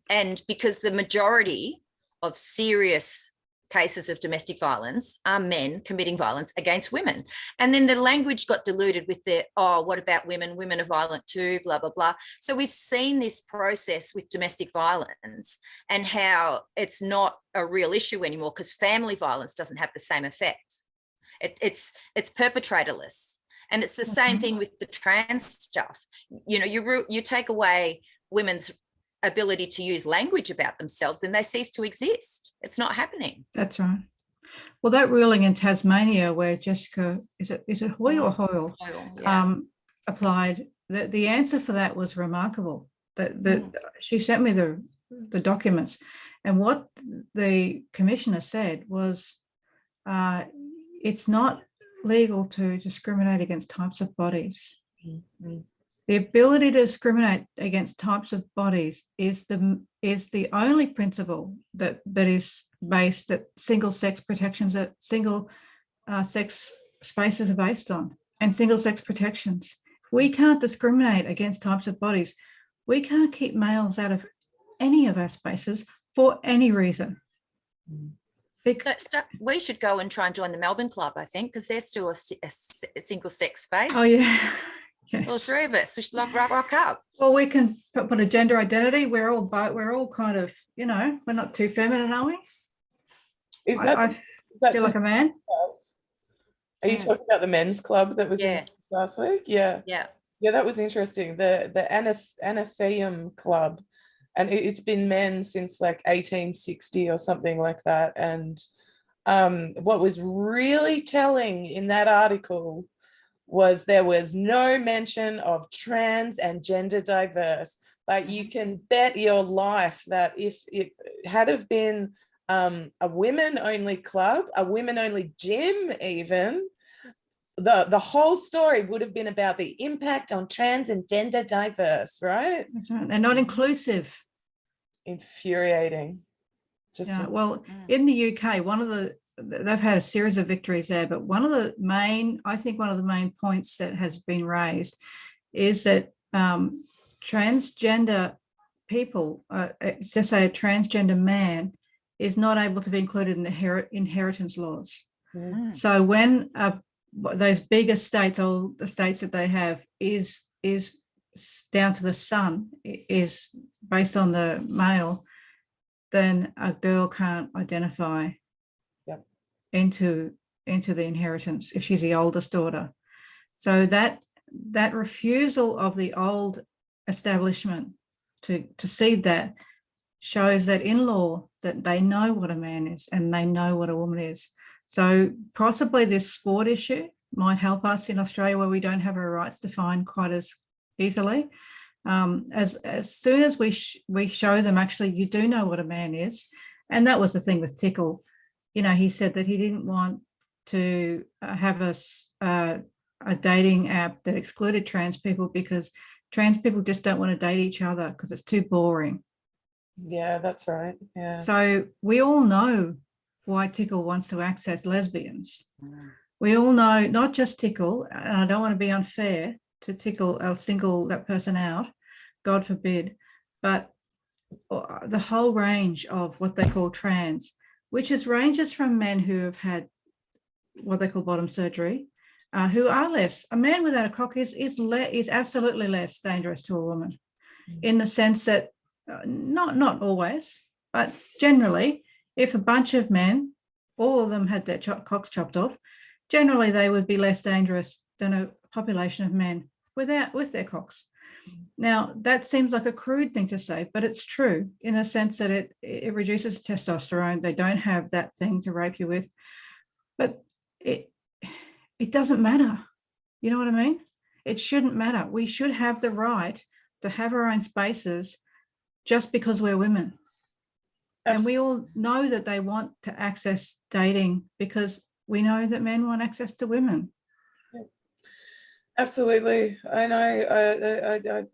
And because the majority of serious cases of domestic violence are men committing violence against women. And then the language got diluted with the, oh, what about women? Women are violent too, blah, blah, blah. So we've seen this process with domestic violence and how it's not a real issue anymore because family violence doesn't have the same effect. It's perpetratorless. And it's the same thing with the trans stuff. You know, you take away women's ability to use language about themselves, then they cease to exist. It's not happening. That's right. Well, that ruling in Tasmania where Jessica, is it Hoyle or Hoyle? Hoyle, yeah. Applied, the answer for that was remarkable. She sent me the documents, and what the commissioner said was it's not legal to discriminate against types of bodies. The ability to discriminate against types of bodies is the only principle that is based, that single sex protections, that single sex spaces are based on, and single sex protections. If we can't discriminate against types of bodies, we can't keep males out of any of our spaces for any reason. We should go and try and join the Melbourne Club, I think, because they're still a single sex space. Oh yeah. Yes. All three of us, we should rock up. Well, we can put a gender identity. We're all kind of, you know, we're not too feminine, are we? I feel like a man. Are you talking about the men's club that was in last week? Yeah, that was interesting. The Anatheum Club, and it's been men since like 1860 or something like that. And what was really telling in that article was there was no mention of trans and gender diverse, but you can bet your life that if it had have been a women-only club, a women-only gym even, the whole story would have been about the impact on trans and gender diverse, right? That's right. They're not inclusive. Infuriating. Well, in the UK, they've had a series of victories there, but one of the main points that has been raised is that transgender people, just say a transgender man, is not able to be included in the inheritance laws. So when those big estates, all the estates that they have, is down to the son, is based on the male, then a girl can't identify into the inheritance if she's the oldest daughter. So that refusal of the old establishment to cede that shows that in law that they know what a man is and they know what a woman is. So possibly this sport issue might help us in Australia, where we don't have our rights defined quite as easily. As soon as we show them, actually, you do know what a man is. And that was the thing with Tickle. You know, he said that he didn't want to have a dating app that excluded trans people because trans people just don't want to date each other because it's too boring. Yeah, that's right. Yeah. So we all know why Tickle wants to access lesbians. We all know, not just Tickle, and I don't want to be unfair to Tickle or single that person out, God forbid, but the whole range of what they call trans, which ranges from men who have had what they call bottom surgery, who are less. A man without a cock is absolutely less dangerous to a woman, in the sense that not always, but generally, if a bunch of men, all of them had their cocks chopped off, generally they would be less dangerous than a population of men with their cocks. Now, that seems like a crude thing to say, but it's true in a sense that it reduces testosterone. They don't have that thing to rape you with, but it doesn't matter. You know what I mean? It shouldn't matter. We should have the right to have our own spaces just because we're women. Absolutely. And we all know that they want to access dating because we know that men want access to women. Absolutely. I know.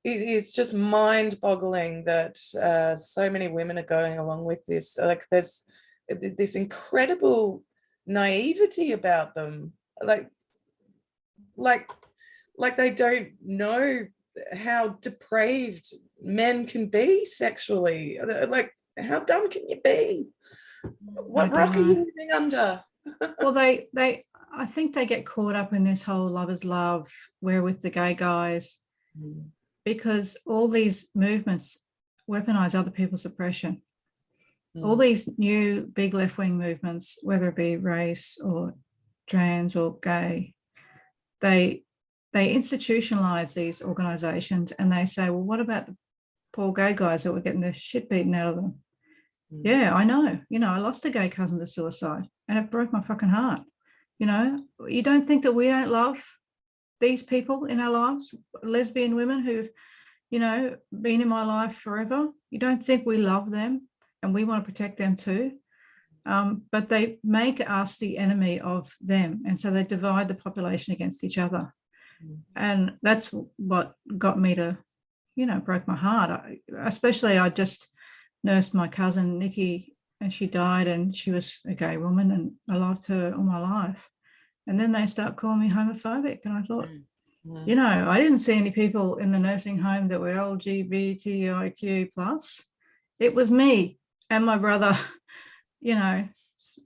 It's just mind-boggling that so many women are going along with this. Like, there's this incredible naivety about them. Like they don't know how depraved men can be sexually. Like, how dumb can you be? What rock are you living under? Well, I think they get caught up in this whole lovers love, where with the gay guys, because all these movements weaponize other people's oppression. All these new big left-wing movements, whether it be race or trans or gay, they institutionalize these organizations, and they say, well, what about the poor gay guys that were getting the shit beaten out of them? Yeah, I know. You know, I lost a gay cousin to suicide and it broke my fucking heart. You know, you don't think that we don't love these people in our lives, lesbian women who've, you know, been in my life forever? You don't think we love them and we want to protect them too? But they make us the enemy of them. And so they divide the population against each other. And that's what got me to, you know, broke my heart. I just nursed my cousin Nikki, and she died, and she was a gay woman, and I loved her all my life. And then they start calling me homophobic, and I thought, you know, I didn't see any people in the nursing home that were LGBTIQ plus. It was me and my brother, you know,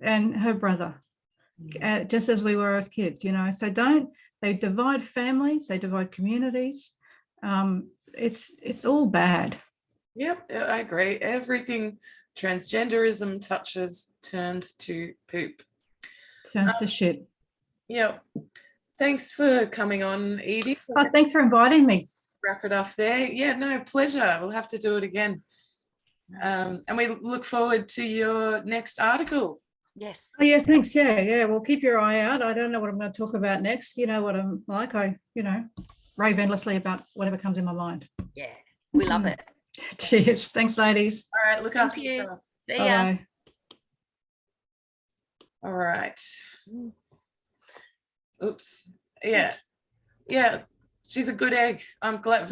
and her brother, just as we were as kids, you know. So they divide families, they divide communities. It's all bad. Yep, I agree. Everything transgenderism touches turns to poop. Turns to shit. Yeah. Thanks for coming on, Edie. Oh, thanks for inviting me. Wrap it up there. Yeah, no, pleasure. We'll have to do it again. And we look forward to your next article. Yes. Oh, yeah, thanks. Yeah. Well, keep your eye out. I don't know what I'm going to talk about next. You know what I'm like. I rave endlessly about whatever comes in my mind. Yeah, we love it. Cheers. Thanks, ladies. All right, look after yourself. See ya. Bye. All right. Oops. Yeah. She's a good egg. I'm glad.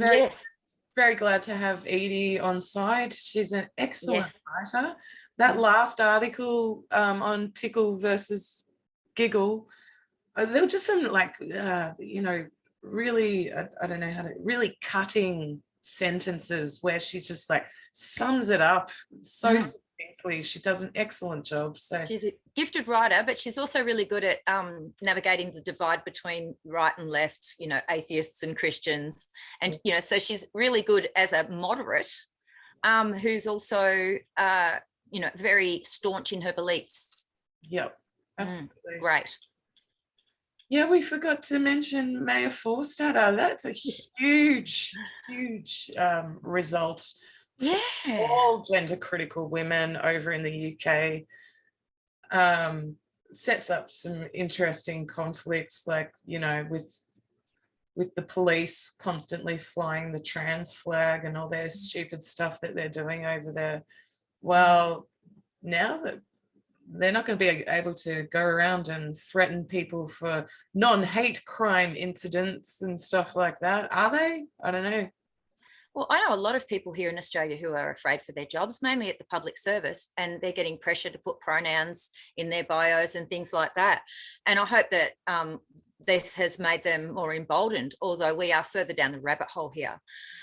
Very glad to have Edie on side. She's an excellent writer. That last article on Tickle versus Giggle, there were just some really, I don't know how to, really cutting sentences where she just like sums it up so succinctly. She does an excellent job. So she's a gifted writer, but she's also really good at navigating the divide between right and left, you know, atheists and Christians. And, you know, so she's really good as a moderate who's also, you know, very staunch in her beliefs. Yep, absolutely. Great. Yeah, we forgot to mention Mayor Forstater. That's a huge result Yeah. All gender critical women over in the UK. Sets up some interesting conflicts, like, you know, with the police constantly flying the trans flag and all their stupid stuff that they're doing over there. Well, now that they're not going to be able to go around and threaten people for non-hate crime incidents and stuff like that, are they? I don't know. Well, I know a lot of people here in Australia who are afraid for their jobs, mainly at the public service, and they're getting pressure to put pronouns in their bios and things like that. And I hope that this has made them more emboldened, although we are further down the rabbit hole here.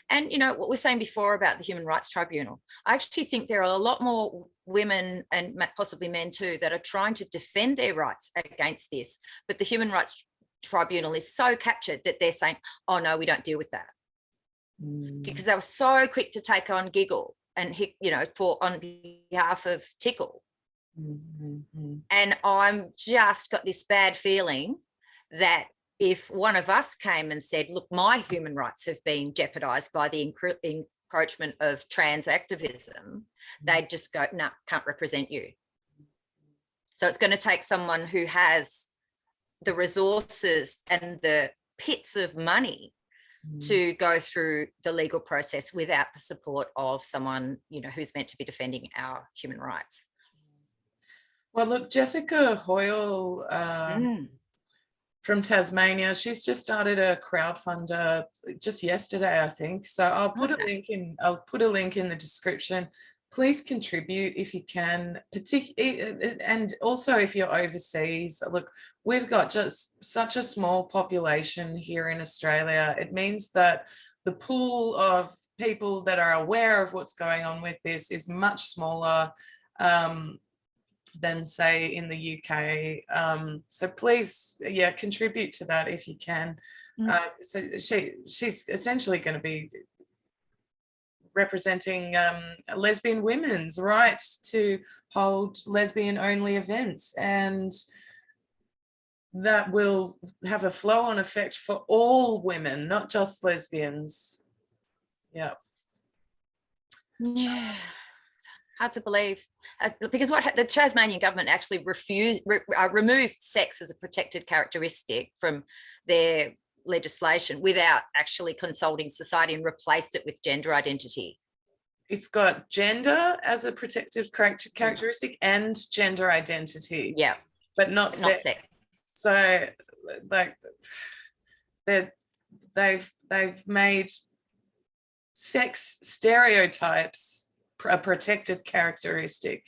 And, you know, what we're saying before about the Human Rights Tribunal, I actually think there are a lot more women and possibly men too that are trying to defend their rights against this. But the Human Rights Tribunal is so captured that they're saying, oh, no, we don't deal with that. Because they were so quick to take on Giggle and, you know, on behalf of Tickle. And I'm just got this bad feeling that if one of us came and said, look, my human rights have been jeopardized by the encroachment of trans activism, they'd just go, no, can't represent you. So it's going to take someone who has the resources and the pits of money to go through the legal process without the support of someone, you know, who's meant to be defending our human rights. Well, look, Jessica Hoyle from Tasmania, she's just started a crowdfunder just yesterday, I think. So I'll put a link in. I'll put a link in the description. Please contribute if you can, and also if you're overseas. Look, we've got just such a small population here in Australia. It means that the pool of people that are aware of what's going on with this is much smaller than, say, in the UK. So please, yeah, contribute to that if you can. So she's essentially going to be representing lesbian women's right to hold lesbian only events, and that will have a flow-on effect for all women, not just lesbians. Yeah Hard to believe, because what the Tasmanian government actually removed sex as a protected characteristic from their legislation without actually consulting society and replaced it with gender identity. It's got gender as a protected characteristic and gender identity. Yeah, but not sex. So, like, they've made sex stereotypes a protected characteristic,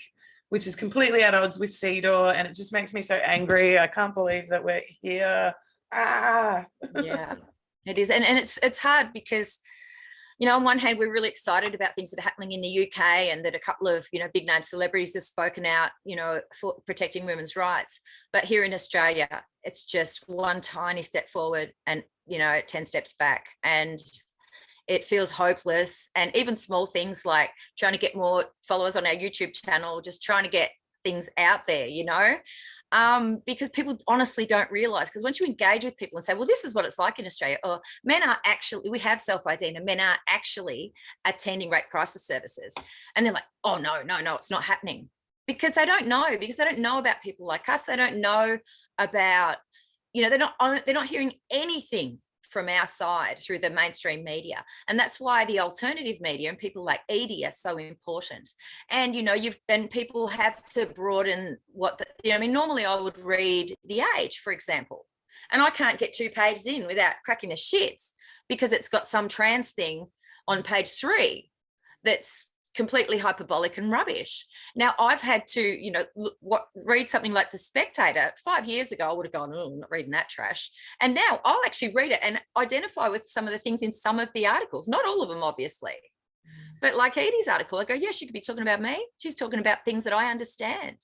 which is completely at odds with CEDAW, and it just makes me so angry. I can't believe that we're here. Yeah, it is. And it's hard because, you know, on one hand, we're really excited about things that are happening in the UK and that a couple of, you know, big name celebrities have spoken out, you know, for protecting women's rights. But here in Australia, it's just one tiny step forward and, you know, 10 steps back. And it feels hopeless. And even small things like trying to get more followers on our YouTube channel, just trying to get things out there, you know, because people honestly don't realize, because once you engage with people and say, well, this is what it's like in Australia, or men are actually, we have self-ID and men are actually attending rape crisis services. And they're like, oh, no, it's not happening, because they don't know about people like us. They don't know about, you know, they're not hearing anything from our side through the mainstream media. And that's why the alternative media and people like Edie are so important. And, you know, people have to broaden I mean, normally I would read The Age, for example, and I can't get 2 pages in without cracking the shits because it's got some trans thing on page 3 that's completely hyperbolic and rubbish. Now, I've had to, you know, read something like The Spectator. 5 years ago, I would have gone, oh, I'm not reading that trash. And now I'll actually read it and identify with some of the things in some of the articles, not all of them, obviously. But like Edie's article, I go, yeah, she could be talking about me. She's talking about things that I understand.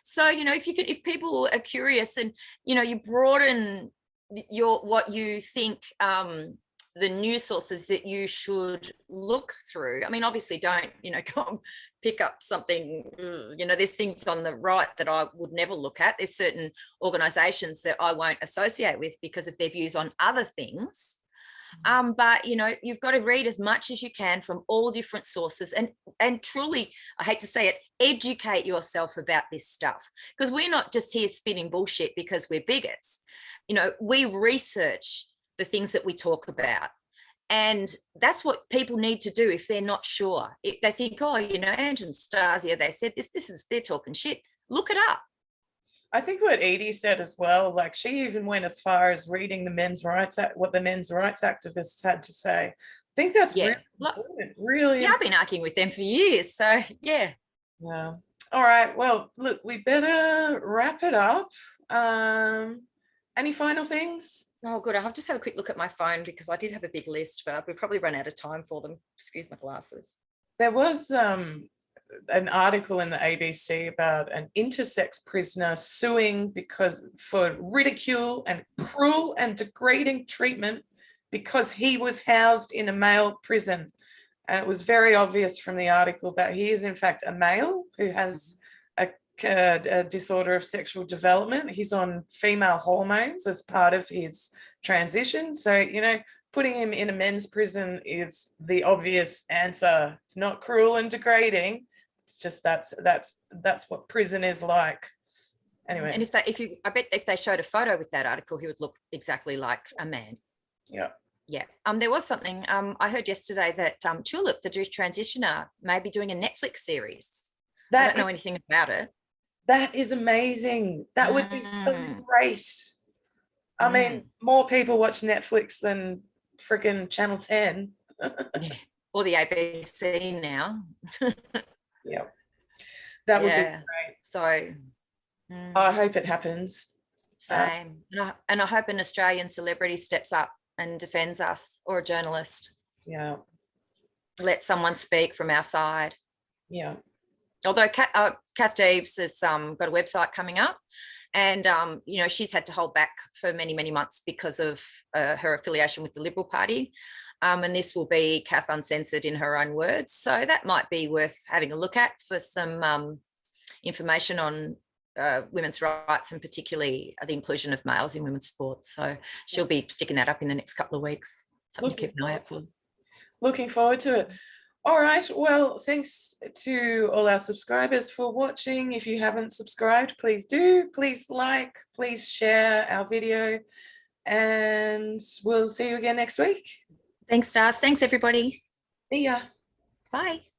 So, you know, if people are curious and, you know, you broaden what you think, the news sources that you should look through. I mean, obviously don't, you know, go and pick up something, you know, there's things on the right that I would never look at. There's certain organisations that I won't associate with because of their views on other things. But you know, you've got to read as much as you can from all different sources, and truly, I hate to say it, educate yourself about this stuff, because we're not just here spitting bullshit because we're bigots. You know, we research the things that we talk about. And that's what people need to do if they're not sure. If they think, oh, you know, Ange and Stassja, they said they're talking shit. Look it up. I think what Edie said as well, like she even went as far as reading what the men's rights activists had to say. I think that's really important, really. Yeah, I've been arguing with them for years. So yeah. Yeah. All right. Well, look, we better wrap it up. Any final things? Oh, good. I'll just have a quick look at my phone because I did have a big list, but we'll probably run out of time for them. Excuse my glasses. There was an article in the ABC about an intersex prisoner suing for ridicule and cruel and degrading treatment because he was housed in a male prison. And it was very obvious from the article that he is in fact a male who has a disorder of sexual development. He's on female hormones as part of his transition. So, you know, putting him in a men's prison is the obvious answer. It's not cruel and degrading. It's just that's what prison is like. Anyway. And I bet if they showed a photo with that article, he would look exactly like a man. Yeah. Yeah. There was something I heard yesterday that Tulip, the Jewish transitioner, may be doing a Netflix series. I don't know anything about it. That is amazing. That would be so great. I mean, more people watch Netflix than freaking Channel 10. Yeah. Or the ABC now. Yeah. That would be great. So I hope it happens. Same. And I hope an Australian celebrity steps up and defends us, or a journalist. Yeah. Let someone speak from our side. Yeah. Although Kath Jeeves has got a website coming up, and you know, she's had to hold back for many, many months because of her affiliation with the Liberal Party, and this will be Kath uncensored in her own words. So that might be worth having a look at for some information on women's rights, and particularly the inclusion of males in women's sports. So she'll be sticking that up in the next couple of weeks. Something to keep an eye out for. Looking forward to it. All right. Well, thanks to all our subscribers for watching. If you haven't subscribed, please do. Please like, please share our video, and we'll see you again next week. Thanks, Stars. Thanks, everybody. See ya. Bye.